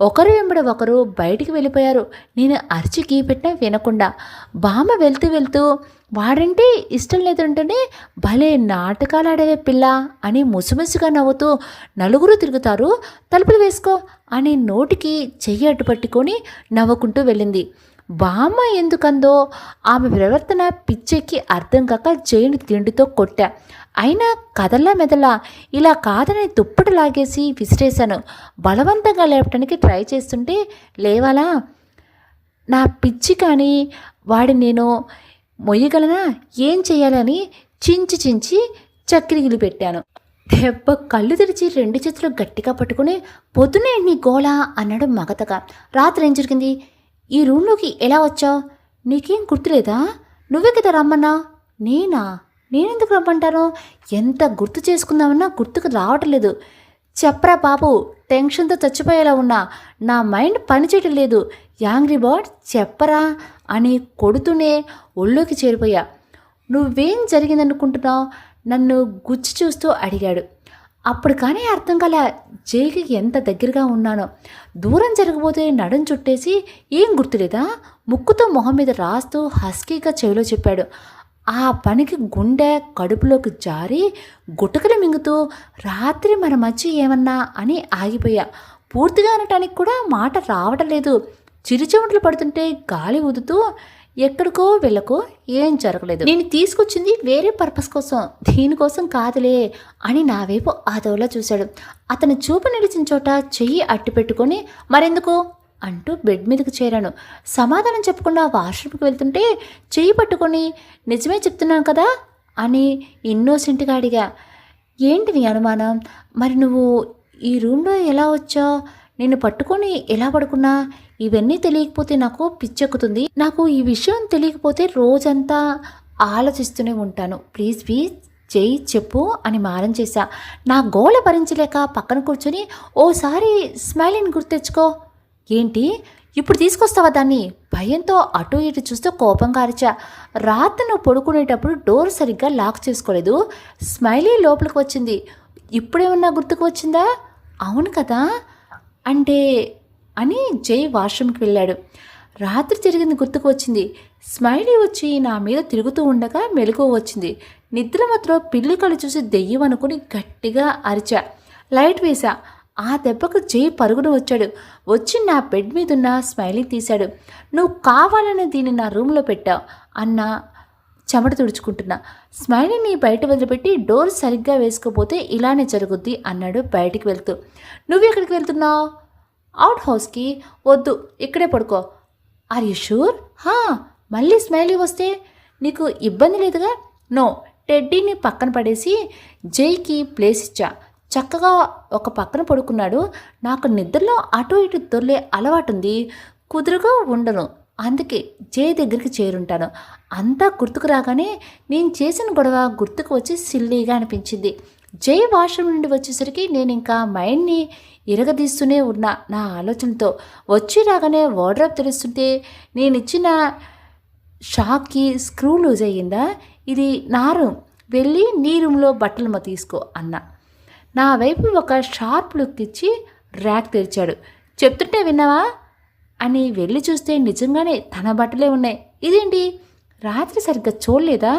ఒకరు వెంబడ ఒకరు బయటికి వెళ్ళిపోయారు. నేను అరిచి గీపెట్టినా వినకుండా. బామ్మ వెళ్తూ వాడంటే ఇష్టం లేదంటేనే భలే నాటకాలు ఆడేవే పిల్ల అని ముసుముసుగా నవ్వుతూ నలుగురు తిరుగుతారు, తలుపులు వేసుకో అని నోటికి చెయ్యి అడ్డు పట్టుకొని నవ్వుకుంటూ వెళ్ళింది. బామ్మ ఎందుకందో ఆమె ప్రవర్తన పిచ్చెక్కి అర్థం కాక జైని తిండితో కొట్టా. అయినా కదల్లా మెదలా ఇలా కాదని దుప్పటి లాగేసి విసిరేశాను. బలవంతంగా లేపడానికి ట్రై చేస్తుంటే లేవాలా? నా పిచ్చి కానీ వాడి నేను మొయ్యగలనా? ఏం చేయాలని చించి చక్కిరిగిలి పెట్టాను. దెబ్బ కళ్ళు తెరిచి రెండు చేతులు గట్టిగా పట్టుకుని పొద్దునే నీ గోళ అన్నాడు మగతగా. రాత్రి ఏం జరిగింది? ఈ రూమ్లోకి ఎలా వచ్చావు? నీకేం గుర్తులేదా? నువ్వే కదా రమ్మన్నా. నేనెందుకు రమ్మంటాను? ఎంత గుర్తు చేసుకుందామన్నా గుర్తుకు రావట్లేదు. చెప్పరా బాబు, టెన్షన్తో చచ్చిపోయేలా ఉన్నా, నా మైండ్ పనిచేయటం లేదు. యాంగ్రీ బర్డ్ చెప్పరా అని కొడుతూనే ఒళ్ళోకి చేరిపోయా. నువ్వేం జరిగిందనుకుంటున్నావు? నన్ను గుచ్చి చూస్తూ అడిగాడు. అప్పుడు కానీ అర్థం కాల జైకి ఎంత దగ్గరగా ఉన్నానో. దూరం జరగబోతే నడుం చుట్టేసి ఏం గుర్తులేదా? ముక్కుతో మొహం మీద రాస్తూ హస్కీగా చెవిలో చెప్పాడు. ఆ పనికి గుండె కడుపులోకి జారి గుటకలు మింగుతూ రాత్రి మన మధ్య ఏమన్నా అని ఆగిపోయా. పూర్తిగా అనటానికి కూడా మాట రావటం లేదు. చిరుచెమటలు పడుతుంటే గాలి ఊదుతూ ఎక్కడికో వెళ్ళకో ఏం జరగలేదు. నేను తీసుకొచ్చింది వేరే పర్పస్ కోసం, దీనికోసం కాదులే అని నా వైపు అదోలా చూశాడు. అతను చూపు నిలిచిన చోట చెయ్యి అట్టు పెట్టుకొని మరెందుకు అంటూ బెడ్ మీదకి చేరాను. సమాధానం చెప్పకుండా వాష్రూమ్కి వెళ్తుంటే చెయ్యి పట్టుకొని నిజమే చెప్తున్నాను కదా అని ఇన్నోసెంట్గా అడిగా. ఏంటి నీ అనుమానం? మరి నువ్వు ఈ రూమ్లో ఎలా వచ్చావు? నిన్ను పట్టుకొని ఎలా పడుకున్నా? ఇవన్నీ తెలియకపోతే నాకు పిచ్చెక్కుతుంది. నాకు ఈ విషయం తెలియకపోతే రోజంతా ఆలోచిస్తూనే ఉంటాను. ప్లీజ్ జై చెప్పు అని మారం చేశా. నా గోల భరించలేక పక్కన కూర్చొని ఓసారి స్మైలింగ్ గుర్తెచ్చుకో. ఏంటి ఇప్పుడు తీసుకొస్తావా దాన్ని? భయంతో అటు ఇటు చూస్తూ కోపంగా అరిచా. రాత్రి నువ్వు పడుకునేటప్పుడు డోర్ సరిగ్గా లాక్ చేసుకోలేదు. స్మైలీ లోపలికి వచ్చింది. ఇప్పుడేమన్నా గుర్తుకు వచ్చిందా? అవును కదా అంటే అని జై వాష్రూమ్కి వెళ్ళాడు. రాత్రి జరిగింది గుర్తుకు వచ్చింది. స్మైలీ వచ్చి నా మీద తిరుగుతూ ఉండగా మెలకువ వచ్చింది. నిద్ర మాత్రం పిల్లి కళ్ళు చూసి దెయ్యం అనుకుని గట్టిగా అరిచా. లైట్ వేశా. ఆ దెబ్బకు జై పరుగున వచ్చాడు. వచ్చి నా బెడ్ మీద ఉన్న స్మైలీ తీశాడు. నువ్వు కావాలని దీన్ని నా రూమ్లో పెట్టావు అన్న చెమట తుడుచుకుంటున్నా. స్మైలీని బయట వదిలిపెట్టి డోర్ సరిగ్గా వేసుకోపోతే ఇలానే జరుగుద్ది అన్నాడు బయటికి వెళ్తూ. నువ్వెక్కడికి వెళ్తున్నావు? అవుట్ హౌస్కి. వద్దు, ఇక్కడే పడుకో. Are you sure? హా. మళ్ళీ స్మైలీ వస్తే నీకు ఇబ్బంది లేదుగా? నో. టెడ్డీని పక్కన పడేసి జైకి ప్లేస్ ఇచ్చా. చక్కగా ఒక పక్కన పడుకున్నాడు. నాకు నిద్రలో అటు ఇటు దొర్లే అలవాటుంది, కుదురుగా ఉండను. అందుకే జై దగ్గరికి చేరుంటాను. అంతా గుర్తుకు రాగానే నేను చేసిన గొడవ గుర్తుకు వచ్చి సిల్లీగా అనిపించింది. జై వాష్రూమ్ నుండి వచ్చేసరికి నేను ఇంకా మైండ్ని ఇరగదీస్తూనే ఉన్నా నా ఆలోచనతో. వచ్చి రాగానే వార్డ్రోబ్ తెరుస్తుంటే నేనిచ్చిన షాక్కి స్క్రూ లూజ్ అయ్యిందా? ఇది నా రూమ్, వెళ్ళి నీ రూమ్లో బట్టలు తీసుకో అన్న. నా వైపు ఒక షార్ప్ లుక్ ఇచ్చి ర్యాక్ తెరిచాడు. చెప్తుంటే విన్నావా అని వెళ్ళి చూస్తే నిజంగానే తన బట్టలే ఉన్నాయి. ఇదేంటి, రాత్రి సరిగ్గా చూడలేదా?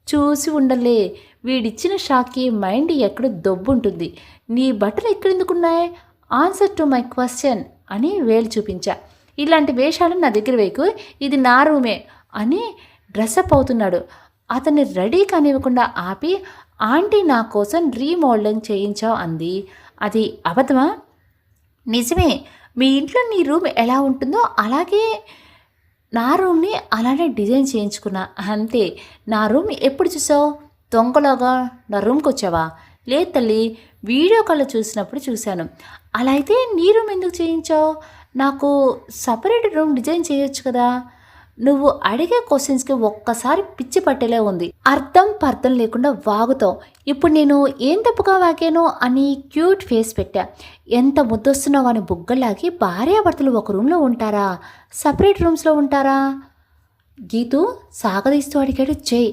చూసి ఉండలే. వీడిచ్చిన షాక్కి మైండ్ ఎక్కడ దొబ్బుంటుంది. నీ బట్టలు ఎక్కడెందుకున్నాయి? ఆన్సర్ టు మై క్వశ్చన్ అని వేలు చూపించా. ఇలాంటి వేషాలు నా దగ్గర వేయకు, ఇది నా రూమే అని డ్రెస్అప్ అవుతున్నాడు. అతన్ని రెడీ కానివ్వకుండా ఆపి, ఆంటీ నా కోసం రీమోడలింగ్ చేయించావు అంది. అది అబద్ధమా? నిజమే. మీ ఇంట్లో నీ రూమ్ ఎలా ఉంటుందో అలాగే నా రూమ్ని అలానే డిజైన్ చేయించుకున్నా అంతే. నా రూమ్ ఎప్పుడు చూసావు? దొంగలాగా నా రూమ్కి వచ్చావా? లేదు తల్లి, వీడియో కాల్లో చూసినప్పుడు చూశాను. అలా అయితే నీ రూమ్ ఎందుకు చేయించావు? నాకు సపరేట్ రూమ్ డిజైన్ చేయొచ్చు కదా. నువ్వు అడిగే క్వశ్చన్స్కి ఒక్కసారి పిచ్చి పట్టేలే ఉంది. అర్థం పర్థం లేకుండా వాగుతావు. ఇప్పుడు నేను ఏం తప్పుగా వాగాను అని క్యూట్ ఫేస్ పెట్టా. ఎంత ముద్దొస్తున్నావు అని బుగ్గలాగి భార్యాభర్తలు ఒక రూమ్లో ఉంటారా? సపరేట్ రూమ్స్లో ఉంటారా? గీతు సాగదీస్తూ అడిగాడు జై.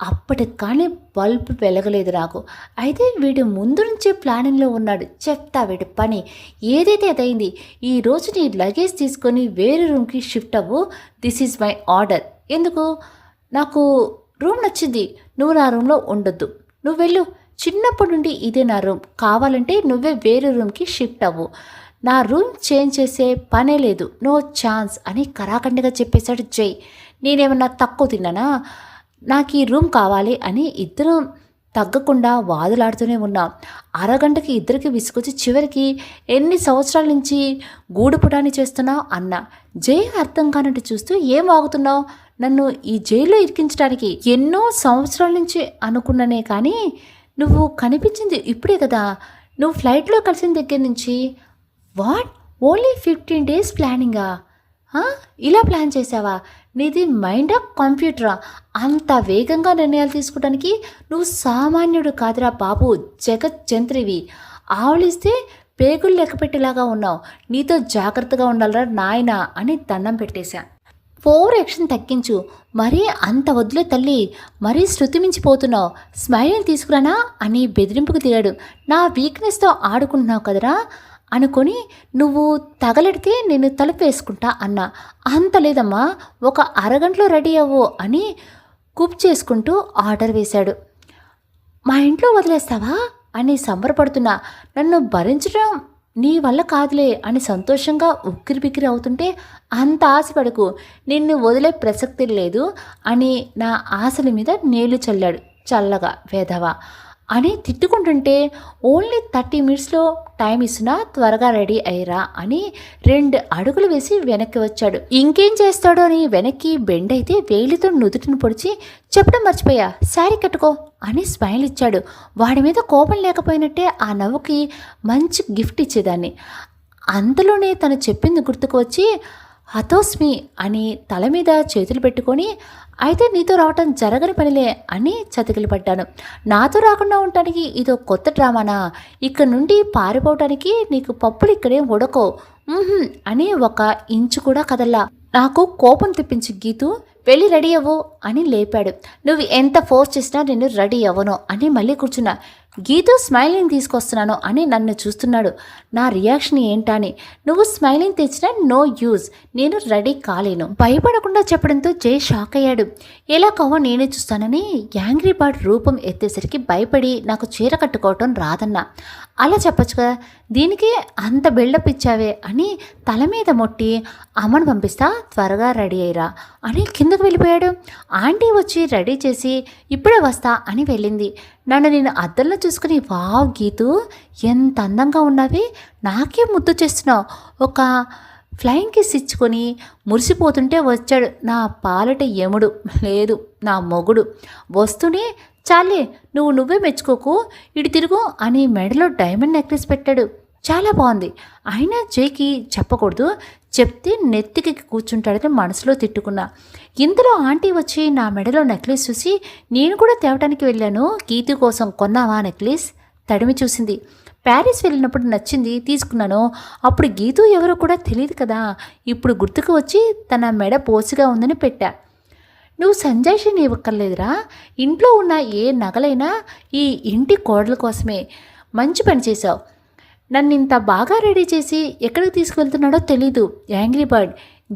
అప్పటికి కానీ బల్బ్ వెలగలేదు నాకు. అయితే వీడు ముందు నుంచే ప్లానింగ్లో ఉన్నాడు. చెప్తా వీడి పని. ఏదైతే అదైంది. ఈరోజు నీ లగేజ్ తీసుకొని వేరే రూమ్కి షిఫ్ట్ అవ్వు. This is my order. ఎందుకు? నాకు రూమ్ నచ్చింది. నువ్వు నా రూమ్లో ఉండొద్దు. నువ్వు వెళ్ళు. చిన్నప్పటి నుండి ఇదే నా రూమ్. కావాలంటే నువ్వే వేరే రూమ్కి షిఫ్ట్ అవ్వు. నా రూమ్ చేంజ్ చేసే పనే లేదు. నో ఛాన్స్ అని కరాఖండిగా చెప్పేశాడు జై. నేనేమన్నా తక్కువ తిన్నానా? నాకు ఈ రూమ్ కావాలి అని ఇద్దరం తగ్గకుండా వాదులాడుతూనే ఉన్నాం. అరగంటకి ఇద్దరికి విసుకొచ్చి చివరికి ఎన్ని సంవత్సరాల నుంచి గూడుపుటాన్ని చేస్తున్నావు అన్న. జై అర్థం కానట్టు చూస్తూ, ఏం వాగుతున్నావు? నన్ను ఈ జైల్లో ఇరికించడానికి ఎన్నో సంవత్సరాల నుంచి అనుకున్నానే కానీ నువ్వు కనిపించింది ఇప్పుడే కదా. నువ్వు ఫ్లైట్లో కలిసిన దగ్గర నుంచి. వాట్? Only 15 days ప్లానింగా? ఇలా ప్లాన్ చేసావా? నీది మైండా కంప్యూటరా? అంత వేగంగా నిర్ణయాలు తీసుకోవడానికి నువ్వు సామాన్యుడు కాదురా బాబు, జగత్ జంత్రివి. ఆవలిస్తే పేగులు లెక్కపెట్టేలాగా ఉన్నావు. నీతో జాగ్రత్తగా ఉండాలరా నాయనా అని దండం పెట్టేశా. ఓవర్ యాక్షన్ తగ్గించు. మరీ అంత వద్దులే తల్లి, మరీ శృతి మించిపోతున్నావు. స్మైలింగ్ తీసుకురానా అని బెదిరింపుకు దిగాడు. నా వీక్నెస్తో ఆడుకుంటున్నావు కదరా అనుకొని నువ్వు తగలెడితే నేను తలుపు వేసుకుంటా అన్నా. అంత లేదమ్మా, ఒక అరగంటలో రెడీ అవ్వు అని కుప్ చేసుకుంటూ ఆర్డర్ వేశాడు. మా ఇంట్లో వదిలేస్తావా అని సంబరపడుతున్నా. నన్ను భరించడం నీ వల్ల కాదులే అని సంతోషంగా ఉక్కిరిబిక్కిరి అవుతుంటే, అంత ఆశపడకు, నిన్ను వదిలే ప్రసక్తి లేదు అని నా ఆశల మీద నీళ్లు చల్లాడు. చల్లగా వేధవా అని తిట్టుకుంటుంటే, ఓన్లీ 30 minutesలో టైం ఇస్తున్నా, త్వరగా రెడీ అయ్యరా అని 2 అడుగులు వేసి వెనక్కి వచ్చాడు. ఇంకేం చేస్తాడో అని వెనక్కి బెండ్ అయితే వేలితో నుదుటిని పొడిచి, చెప్పడం మర్చిపోయా, శారీ కట్టుకో అని స్మైల్ ఇచ్చాడు. వాడి మీద కోపం లేకపోయినట్టే ఆ నవ్వుకి మంచి గిఫ్ట్ ఇచ్చేదాన్ని. అంతలోనే తను చెప్పింది గుర్తుకు వచ్చి, హతోస్మి అని తల మీద చేతులు పెట్టుకొని, అయితే నీతో రావటం జరగని పనిలే అని చతికిలు పడ్డాను. నాతో రాకుండా ఉండటానికి ఇదో కొత్త డ్రామానా? ఇక్కడ నుండి పారిపోవటానికి నీకు పప్పులు ఇక్కడే ఉడకో అని 1 ఇంచు కూడా కదల్లా. నాకు కోపం తెప్పించి, గీతు వెళ్ళి రెడీ అవ్వు అని లేపాడు. నువ్వు ఎంత ఫోర్స్ చేసినా నేను రెడీ అవ్వను అని మళ్ళీ కూర్చున్నా. గీతు స్మైలింగ్ తీసుకొస్తున్నాను అని నన్ను చూస్తున్నాడు. నా రియాక్షన్ ఏంటని. నువ్వు స్మైలింగ్ తెచ్చినా నో యూజ్, నేను రెడీ కాలేను. భయపడకుండా చెప్పడంతో జై షాక్ అయ్యాడు. ఎలా కావో నేనే చూస్తానని యాంగ్రీ బర్డ్ రూపం ఎత్తేసరికి భయపడి నాకు చీర కట్టుకోవటం రాదన్నా. అలా చెప్పచ్చు కదా, దీనికి అంత బిల్డప్ ఇచ్చావే అని తల మీద మొట్టి, అమ్మను పంపిస్తా, త్వరగా రెడీ అయ్యిరా అని కిందకు వెళ్ళిపోయాడు. ఆంటీ వచ్చి రెడీ చేసి ఇప్పుడే వస్తా అని వెళ్ళింది. నన్ను నేను అద్దంలో చూసుకుని, వావ్ గీతు, ఎంత అందంగా ఉన్నావి, నాకే ముద్దు చేస్తున్నావు. ఒక ఫ్లయింగ్ కిస్ ఇచ్చుకొని మురిసిపోతుంటే వచ్చాడు నా పాలట యముడు, లేదు నా మొగుడు. వస్తూనే చాలే నువ్వే మెచ్చుకోకు, ఇటు తిరుగు అని మెడలో డైమండ్ నెక్లెస్ పెట్టాడు. చాలా బాగుంది. అయినా జైకి చెప్పకూడదు, చెప్తే నెత్తికి కూర్చుంటాడని మనసులో తిట్టుకున్నా. ఇంతలో ఆంటీ వచ్చి నా మెడలో నెక్లెస్ చూసి, నేను కూడా తేవటానికి వెళ్ళాను, గీతు కోసం కొన్నావా నెక్లెస్? తడిమి చూసింది. ప్యారిస్ వెళ్ళినప్పుడు నచ్చింది, తీసుకున్నాను. అప్పుడు గీతు ఎవరో కూడా తెలియదు కదా, ఇప్పుడు గుర్తుకు వచ్చి తన మెడ పోసిగా ఉందని పెట్టా. నువ్వు సంజాయిషిని ఇవ్వక్కర్లేదురా, ఇంట్లో ఉన్న ఏ నగలైనా ఈ ఇంటి కోడల కోసమే. మంచి పని చేశావు. నన్ను ఇంత బాగా రెడీ చేసి ఎక్కడికి తీసుకువెళ్తున్నాడో తెలీదు. యాంగ్రీ బర్డ్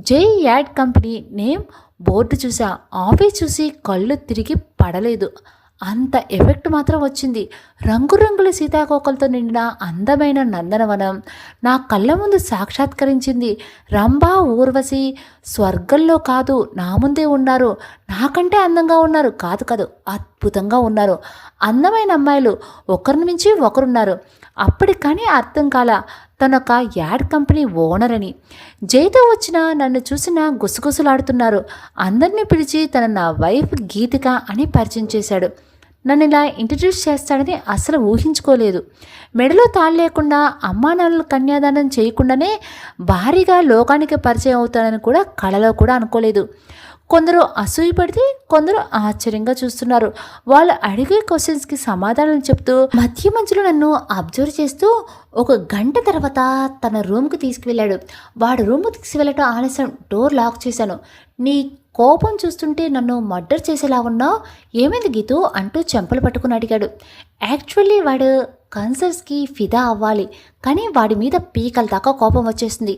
జై యాడ్ కంపెనీ నేమ్ బోర్డు చూసా, ఆఫీస్ చూసి కళ్ళు తిరిగి పడలేదు. అంత ఎఫెక్ట్ మాత్రం వచ్చింది. రంగురంగుల సీతాకోకలతో నిండిన అందమైన నందనవనం నా కళ్ళ ముందు సాక్షాత్కరించింది. రంభ, ఊర్వశి స్వర్గంలో కాదు నా ముందే ఉన్నారు. నాకంటే అందంగా ఉన్నారు కాదు, అద్భుతంగా ఉన్నారు. అందమైన అమ్మాయిలు ఒకరిని మించి ఒకరున్నారు. అప్పటికి కానీ అర్థం కాల తనొక యాడ్ కంపెనీ ఓనర్ అని. జైతో వచ్చిన నన్ను చూసిన గుసగుసలాడుతున్నారు. అందరినీ పిలిచి తన నా వైఫ్ గీతిక అని పరిచయం చేశాడు. నన్ను ఇలా ఇంట్రడ్యూస్ చేస్తాడని అసలు ఊహించుకోలేదు. మెడలో తాళి లేకుండా అమ్మా నాన్నలు కన్యాదానం చేయకుండానే భారీగా లోకానికి పరిచయం అవుతానని కూడా కలలో కూడా అనుకోలేదు. కొందరు అసూయపడితే కొందరు ఆశ్చర్యంగా చూస్తున్నారు. వాళ్ళు అడిగే క్వశ్చన్స్కి సమాధానాలు చెప్తూ మధ్యలో నన్ను అబ్జర్వ్ చేస్తూ ఒక గంట తర్వాత తన రూమ్కి తీసుకువెళ్ళాడు. వాడు రూమ్కి తీసుకువెళ్ళటం ఆలస్యం, డోర్ లాక్ చేశాను. నీ కోపం చూస్తుంటే నన్ను మర్డర్ చేసేలా ఉన్నావు, ఏమైంది గీతు అంటూ చెంపలు పట్టుకుని అడిగాడు. యాక్చువల్లీ వాడు కన్సర్ట్స్కి ఫిదా అవ్వాలి, కానీ వాడి మీద పీకల దాకా కోపం వచ్చేసింది.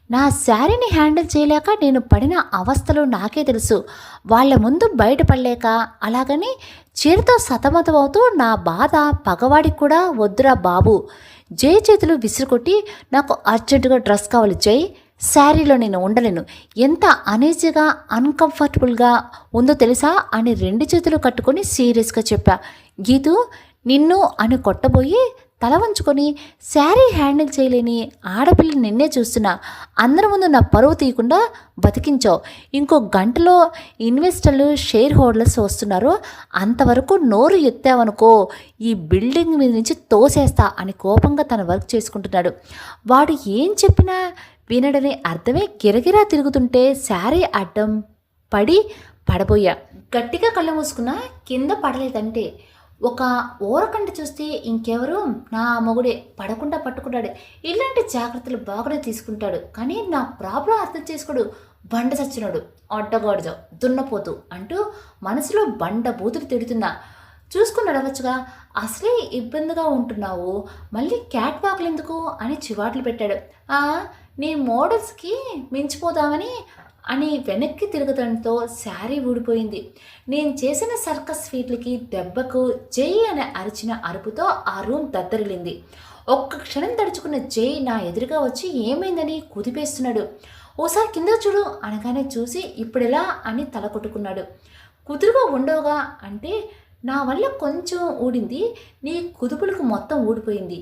నా శారీని హ్యాండిల్ చేయలేక నేను పడిన అవస్థలు నాకే తెలుసు. వాళ్ళ ముందు బయటపడలేక అలాగని చీరతో సతమతమవుతూ నా బాధ పగవాడికి కూడా వద్దురా బాబు. జై చేతులు విసిరుకొట్టి, నాకు అర్జెంటుగా డ్రెస్ కావాలి జై, శారీలో నేను ఉండలేను, ఎంత అనీజీగా అన్కంఫర్టబుల్గా ఉందో తెలుసా అని 2 చేతులు కట్టుకొని సీరియస్గా చెప్పా. గీతు నిన్ను అని కొట్టబోయి తల వంచుకొని, శారీ హ్యాండిల్ చేయలేని ఆడపిల్ల నిన్నే చూస్తున్నా, అందరి ముందు నా పరువు తీయకుండా బతికించావు. ఇంకో గంటలో ఇన్వెస్టర్లు షేర్ హోల్డర్స్ వస్తున్నారు, అంతవరకు నోరు ఎత్తావనుకో ఈ బిల్డింగ్ మీద నుంచి తోసేస్తా అని కోపంగా తన వర్క్ చేసుకుంటున్నాడు. వాడు ఏం చెప్పినా వినడని అర్థమే గిరగిరా తిరుగుతుంటే శారీ అడ్డం పడబోయా. గట్టిగా కళ్ళు మూసుకున్నా, కింద పడలేదంటే. ఒక ఓరకంట చూస్తే ఇంకెవరు నా మొగుడే, పడకుండా పట్టుకుంటాడు. ఇలాంటి జాగ్రత్తలు బాగానే తీసుకుంటాడు, కానీ నా ప్రాబ్లం అర్థం చేసుకోడు. బండ చచ్చినాడు, అడ్డగాడుజో, దున్నపోతూ అంటూ మనసులో బండ బూతులు తిడుతున్నా. చూసుకుని నడవచ్చుగా, అసలే ఇబ్బందిగా ఉంటున్నావు, మళ్ళీ క్యాట్ వాకులు ఎందుకు అని చివాట్లు పెట్టాడు. నీ మోడల్స్కి మించిపోదామని అని వెనక్కి తిరగడంతో శారీ ఊడిపోయింది. నేను చేసిన సర్కస్ ఫీట్లకి దెబ్బకు జై అనే అరిచిన అరుపుతో ఆ రూమ్ దద్దరిల్లింది. ఒక్క క్షణం తడుచుకున్న జై నా ఎదురుగా వచ్చి ఏమైందని కుదిపేస్తున్నాడు. ఓసారి కింద చూడు అనగానే చూసి ఇప్పుడెలా అని తల కొట్టుకున్నాడు. కుదురుగా ఉండవుగా అంటే నా వల్ల కొంచెం ఊడింది, నీ కుదుపులకు మొత్తం ఊడిపోయింది,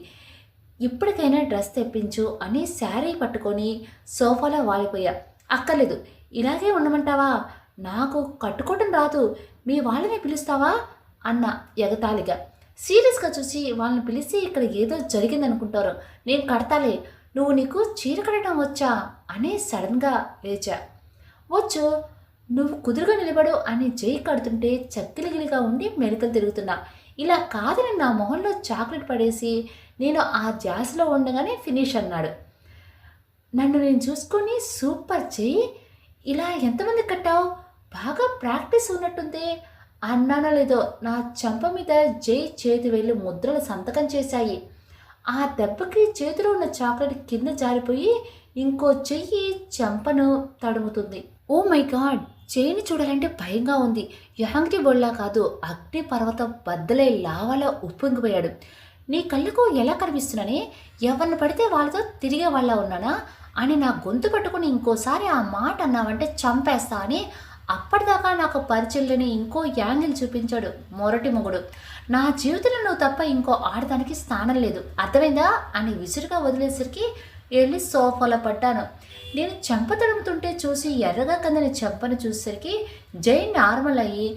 ఇప్పటికైనా డ్రెస్ తెప్పించు అని శారీ పట్టుకొని సోఫాలో వాలిపోయా. అక్కర్లేదు, ఇలాగే ఉండమంటావా, నాకు కట్టుకోవటం రాదు, మీ వాళ్ళని పిలుస్తావా అన్న ఎగతాళిగా. సీరియస్గా చూసి వాళ్ళని పిలిచి ఇక్కడ ఏదో జరిగిందనుకుంటారు, నేను కడతాలే, నీకు చీర కట్టడం వచ్చా అని సడన్గా లేచా. వచ్చు, నువ్వు కుదురుగా నిలబడు అని జై కడుతుంటే చక్కిలిగిలిగా ఉండి మెలికలు తిరుగుతున్నా. ఇలా కాదని నా మొహంలో చాక్లెట్ పడేసి నేను ఆ ధ్యాసలో ఉండగానే ఫినిష్ అన్నాడు. నన్ను నేను చూసుకొని సూపర్ చెయ్యి, ఇలా ఎంతమంది కట్టావు, బాగా ప్రాక్టీస్ ఉన్నట్టుంది అన్నానో లేదో నా చెంప మీద జై చేతి వేళ్ళు ముద్రలు సంతకం చేశాయి. ఆ దెబ్బకి చేతిలో ఉన్న చాక్లెట్ కింద జారిపోయి ఇంకో చెయ్యి చెంపను తడుముతుంది. ఓ మై గాడ్, చేయిని చూడాలంటే భయంగా ఉంది. యాంగ్రీ బొల్లా కాదు, అగ్ని పర్వతం బద్దలే లావాలో ఉప్పొంగిపోయాడు. నీ కళ్ళకు ఎలా కనిపిస్తున్నానే, ఎవరిని పడితే వాళ్ళతో తిరిగే వాళ్ళ ఉన్నానా అని నా గొంతు పట్టుకుని ఇంకోసారి ఆ మాట అన్నావంటే చంపేస్తా అని అప్పటిదాకా నాకు పరిచయలేని ఇంకో యాంగిల్ చూపించాడు మొరటి మొగుడు. నా జీవితంలో నువ్వు తప్ప ఇంకో ఆడదానికి స్థానం లేదు, అర్థమైందా అని విసురుగా వదిలేసరికి వెళ్ళి సోఫాలో పడ్డాను. నేను చెంప తడుముతుంటే చూసి ఎర్రగా కందని చెంపను చూసేసరికి జై నార్మల్ అయ్యి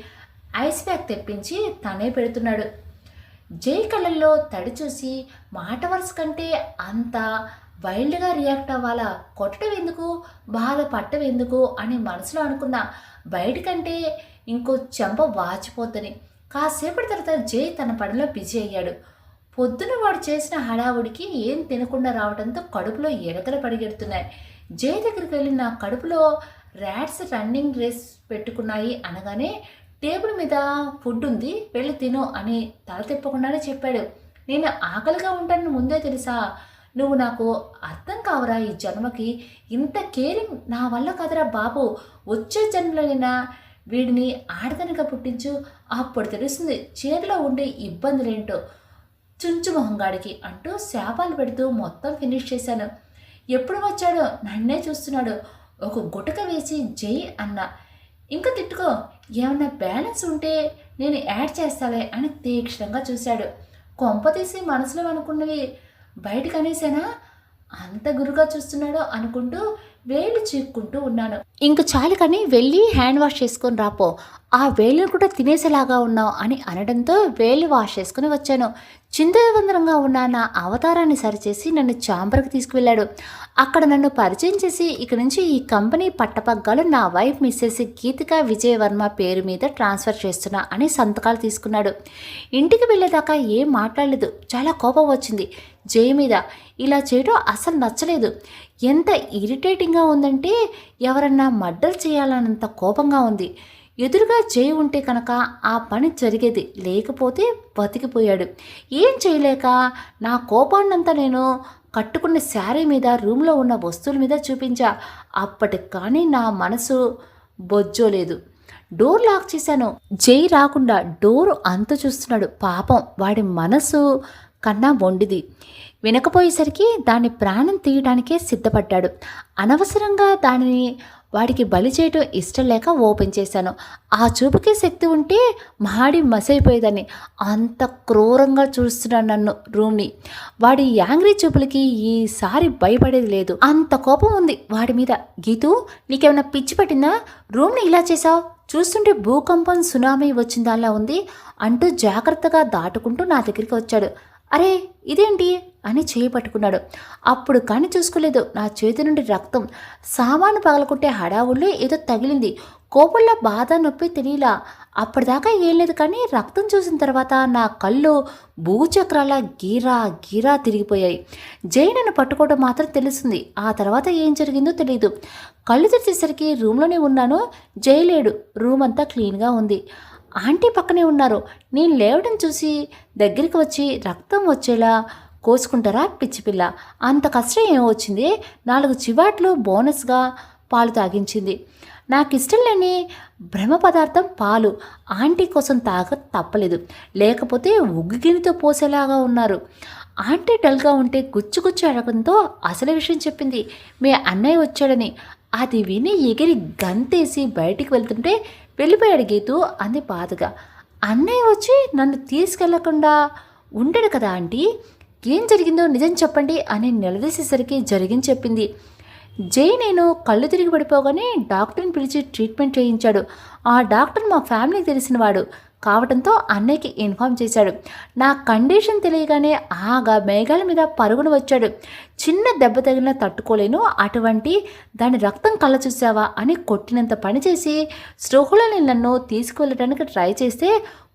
ఐస్ ప్యాక్ తెప్పించి తనే పెడుతున్నాడు. జై కళ్ళల్లో తడి చూసి మాట వరుస కంటే అంత వైల్డ్గా రియాక్ట్ అవ్వాలా, కొట్టడం ఎందుకు, బాధపడటం ఎందుకు అని మనసులో అనుకున్నా. బయటకంటే ఇంకో చెంప వాచిపోద్దని. కాసేపటి తర్వాత జై తన పనిలో బిజీ అయ్యాడు. పొద్దున వాడు చేసిన హడావుడికి ఏం తినకుండా రావడంతో కడుపులో ఎలకలు పరిగెడుతున్నాయి. జై దగ్గరికి వెళ్ళి నా కడుపులో ర్యాట్స్ రన్నింగ్ రేస్ పెట్టుకున్నాయి అనగానే టేబుల్ మీద ఫుడ్ ఉంది, వెళ్ళి తిను అని తల తిప్పకుండానే చెప్పాడు. నేను ఆకలిగా ఉంటానని ముందే తెలుసా? నువ్వు నాకు అర్థం కావురా ఈ జన్మకి. ఇంత కేరింగ్ నా వల్ల కదరా బాబు. వచ్చే జన్మలైనా వీడిని ఆడదనగా పుట్టించు, అప్పుడు తెలుస్తుంది చేతిలో ఉండే ఇబ్బందులేంటో చుంచు మొహంగాడికి అంటూ శాపాలు పెడుతూ మొత్తం ఫినిష్ చేశాను. ఎప్పుడు వచ్చాడో నన్నే చూస్తున్నాడు. ఒక గుటక వేసి జై అన్న. ఇంకా తిట్టుకో, ఏమన్నా బ్యాలెన్స్ ఉంటే నేను యాడ్ చేస్తాలే అని తీక్షణంగా చూశాడు. కొంప తీసి మనసులో అనుకున్నవి బయటకు అనేసానా? అంత గురుగా చూస్తున్నాడో అనుకుంటూ వేళ్ళు చీక్కుంటూ ఉన్నాను. ఇంక చాలు కానీ వెళ్ళి హ్యాండ్ వాష్ చేసుకొని రాపో, ఆ వేళ్ళను కూడా తినేసేలాగా ఉన్నావు అని అనడంతో వేళ్ళు వాష్ చేసుకుని వచ్చాను. చిందరవందరంగా ఉన్న నా అవతారాన్ని సరిచేసి నన్ను చాంబర్కి తీసుకువెళ్ళాడు. అక్కడ నన్ను పరిచయం చేసి ఇక నుంచి ఈ కంపెనీ పట్టపగ్గాలు నా వైఫ్ మిస్సెస్ గీతికా విజయవర్మ పేరు మీద ట్రాన్స్ఫర్ చేస్తున్నా అని సంతకాలు తీసుకున్నాడు. ఇంటికి వెళ్ళేదాకా ఏం మాట్లాడలేదు. చాలా కోపం వచ్చింది జై మీద. ఇలా చేయడం అసలు నచ్చలేదు. ఎంత ఇరిటేటింగ్గా ఉందంటే ఎవరన్నా మర్డర్ చేయాలన్నంత కోపంగా ఉంది. ఎదురుగా జై ఉంటే కనుక ఆ పని జరిగేది, లేకపోతే బతికిపోయాడు. ఏం చేయలేక నా కోపాన్నంతా నేను కట్టుకున్న శారీ మీద, రూమ్లో ఉన్న వస్తువుల మీద చూపించా. అప్పటికి కానీ నా మనసు బొజ్జోలేదు. డోర్ లాక్ చేశాను. జై రాకుండా డోర్ అంత చూస్తున్నాడు. పాపం వాడి మనసు కన్నా మొండిది. వినకపోయేసరికి దాని ప్రాణం తీయడానికే సిద్ధపడ్డాడు. అనవసరంగా దానిని వాడికి బలి చేయటం ఇష్టం లేక ఓపెన్ చేశాను. ఆ చూపుకే శక్తి ఉంటే మాడి మసైపోయేదాన్ని. అంత క్రూరంగా చూస్తున్నాడు నన్ను రూమ్ని. వాడి యాంగ్రీ చూపులకి ఈసారి భయపడేది లేదు. అంత కోపం ఉంది వాడి మీద. గీతూ, నీకేమైనా పిచ్చి పట్టిందా? రూమ్ని ఇలా చేసావు, చూస్తుంటే భూకంపం సునామీ వచ్చిందల్లా ఉంది అంటూ జాగ్రత్తగా దాటుకుంటూ నా దగ్గరికి వచ్చాడు. అరే ఇదేంటి అని చేయి పట్టుకున్నాడు. అప్పుడు కానీ చూసుకోలేదు. నా చేతి నుండి రక్తం. సామాను పగలకొట్టే హడావుల్లో ఏదో తగిలింది. కోపంలో బాధ నొప్పి తెలియలా. అప్పటిదాకా ఏం లేదు, కానీ రక్తం చూసిన తర్వాత నా కళ్ళు భూచక్రాల గీరా గీరా తిరిగిపోయాయి. జై నన్ను పట్టుకోవడం మాత్రం తెలుస్తుంది. ఆ తర్వాత ఏం జరిగిందో తెలియదు. కళ్ళు తెరిచేసరికి రూమ్లోనే ఉన్నాను. జై లేడు. రూమ్ అంతా క్లీన్గా ఉంది. ఆంటీ పక్కనే ఉన్నారు. నేను లేవడం చూసి దగ్గరికి వచ్చి రక్తం వచ్చేలా కోసుకుంటారా పిచ్చిపిల్ల, అంత కష్టం ఏమొచ్చింది? 4 చివాట్లు బోనస్గా పాలు తాగించింది. నాకు ఇష్టం లేని భ్రమ పదార్థం పాలు. ఆంటీ కోసం తప్పలేదు, లేకపోతే ఉగ్గిగినితో పోసేలాగా ఉన్నారు. ఆంటీ డల్గా ఉంటే గుచ్చుగుచ్చు అడగడంతో అసలు విషయం చెప్పింది. మీ అన్నయ్య వచ్చాడని. అది విని ఎగిరి గంతేసి బయటికి వెళ్తుంటే వెళ్ళిపోయాడు గీతు అంది బాధగా. అన్నయ్య వచ్చి నన్ను తీసుకెళ్లకుండా ఉండడు కదా ఆంటీ, ఏం జరిగిందో నిజం చెప్పండి అని నిలదీసేసరికి జరిగింది చెప్పింది. జై నేను కళ్ళు తిరిగి పడిపోగానే డాక్టర్ని పిలిచి ట్రీట్మెంట్ చేయించాడు. ఆ డాక్టర్ మా ఫ్యామిలీకి తెలిసినవాడు కావడంతో అన్నయ్యకి ఇన్ఫామ్ చేశాడు. నా కండిషన్ తెలియగానే ఆగా మేఘాల మీద పరుగున వచ్చాడు. చిన్న దెబ్బ తగిలినా తట్టుకోలేను, అటువంటి దాని రక్తం కళ్ళ చూసావా అని కొట్టినంత పనిచేసి స్పృహలోని నన్ను తీసుకువెళ్ళడానికి ట్రై చేస్తే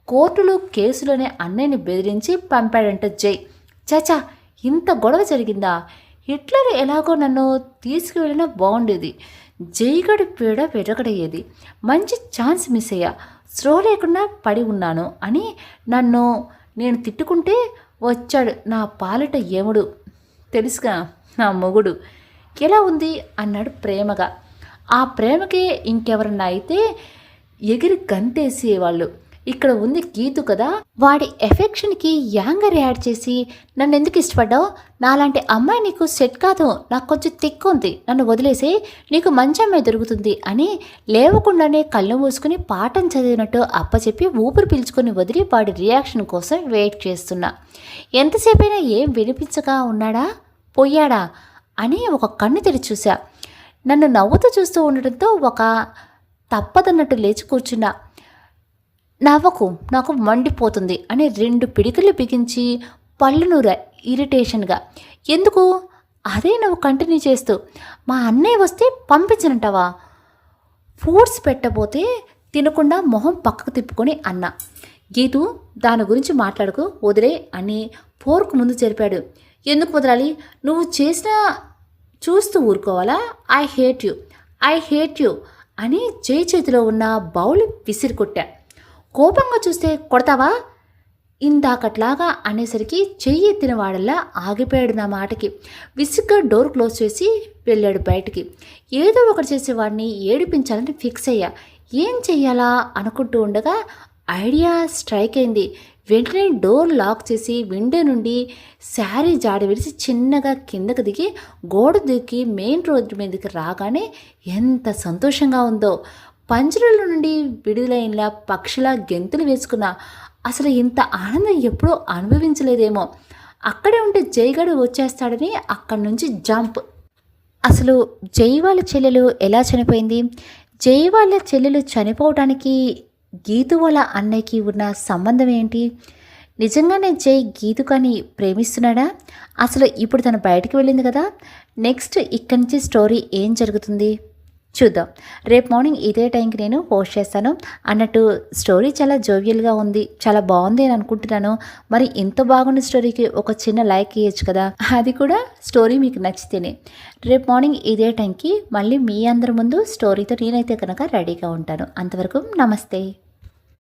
కోర్టులు కేసులోనే అన్నయ్యని బెదిరించి పంపాడంట జై. చాచా, ఇంత గొడవ జరిగిందా? హిట్లర్ ఎలాగో నన్ను తీసుకువెళ్ళినా బాగుండేది. జైగడి పీడ విరగడయ్యేది. మంచి ఛాన్స్ మిస్ అయ్యా. స్లో లేకుండా పడి ఉన్నాను అని నేను తిట్టుకుంటే వచ్చాడు నా పాలిట యముడు, తెలుసుగా నా మొగుడు. ఎలా ఉంది అన్నాడు ప్రేమగా. ఆ ప్రేమకే ఇంకెవరన్నా అయితే ఎగిరి గంతేసేవాళ్ళు. ఇక్కడ ఉంది గీతు కదా, వాడి ఎఫెక్షన్కి యాంగర్ యాడ్ చేసి నన్ను ఎందుకు ఇష్టపడ్డావు, నాలాంటి అమ్మాయి నీకు సెట్ కాదు, నాకు కొంచెం తిక్కు ఉంది, నన్ను వదిలేసి నీకు మంచి అమ్మాయి దొరుకుతుంది అని లేవకుండానే కళ్ళు మూసుకుని పాఠం చదివినట్టు అప్పచెప్పి ఊపిరి పీల్చుకొని వదిలి వాడి రియాక్షన్ కోసం వెయిట్ చేస్తున్నా. ఎంతసేపైనా ఏం వినిపించగా ఉన్నాడా పోయాడా అని ఒక కన్ను తెరిచి చూసా. నన్ను నవ్వుతూ చూస్తూ ఉండటంతో ఒక తప్పదన్నట్టు లేచి కూర్చున్నా. నవ్వకు, నాకు మండిపోతుంది అని 2 పిడికిళ్ళు బిగించి పళ్ళు నూరా ఇరిటేషన్గా. ఎందుకు? అదే నువ్వు కంటిన్యూ చేస్తూ మా అన్నయ్య వస్తే పంపించనంటావా? ఫుడ్స్ పెట్టబోతే తినకుండా మొహం పక్కకు తిప్పుకొని అన్నా. గీతు, దాని గురించి మాట్లాడుకు, వదిలే అని ఫోర్క్ ముందు జరిపాడు. ఎందుకు వదలాలి? నువ్వు చేసిన చూస్తూ ఊరుకోవాలా? ఐ హేట్ యూ అని చేతిలో ఉన్న బౌల్ విసిరి కొట్టా. కోపంగా చూస్తే కొడతావా? ఇందాకట్లాగా అనేసరికి చెయ్యి ఎత్తిన వాడల్లా ఆగిపోయాడు నా మాటకి. విసుగ్గా డోర్ క్లోజ్ చేసి వెళ్ళాడు బయటికి. ఏదో ఒకటి చేసేవాడిని ఏడిపించాలని ఫిక్స్ అయ్యా. ఏం చెయ్యాలా అనుకుంటూ ఉండగా ఐడియా స్ట్రైక్ అయింది. వెంటనే డోర్ లాక్ చేసి విండో నుండి శారీ జాడ విడిచి చిన్నగా కిందకు దిగి గోడ దూకి మెయిన్ రోడ్డు మీదకి రాగానే ఎంత సంతోషంగా ఉందో. పంజరంలో నుండి విడుదలైన పక్షిలా గెంతులు వేసుకున్నా. అసలు ఇంత ఆనందం ఎప్పుడూ అనుభవించలేదేమో. అక్కడే ఉంటే జైగాడు వచ్చేస్తాడని అక్కడి నుంచి జంప్. అసలు జై వాళ్ళ చెల్లెలు ఎలా చనిపోయింది? జై వాళ్ళ చెల్లెలు చనిపోవడానికి గీతు వాళ్ళ అన్నయ్యకి ఉన్న సంబంధం ఏంటి? నిజంగానే జై గీతుకాని ప్రేమిస్తున్నాడా? అసలు ఇప్పుడు తను బయటికి వెళ్ళింది కదా, నెక్స్ట్ ఇక్కడి నుంచి స్టోరీ ఏం జరుగుతుంది చూద్దాం. రేపు మార్నింగ్ ఇదే టైంకి నేను పోస్ట్ చేస్తాను. అన్నట్టు స్టోరీ చాలా జోవియల్గా ఉంది, చాలా బాగుంది అని అనుకుంటున్నాను. మరి ఇంత బాగున్న స్టోరీకి ఒక చిన్న లైక్ ఇవ్వచ్చు కదా, అది కూడా స్టోరీ మీకు నచ్చితేనే. రేపు మార్నింగ్ ఇదే టైంకి మళ్ళీ మీ అందరి ముందు స్టోరీతో నేనైతే కనుక రెడీగా ఉంటాను. అంతవరకు నమస్తే.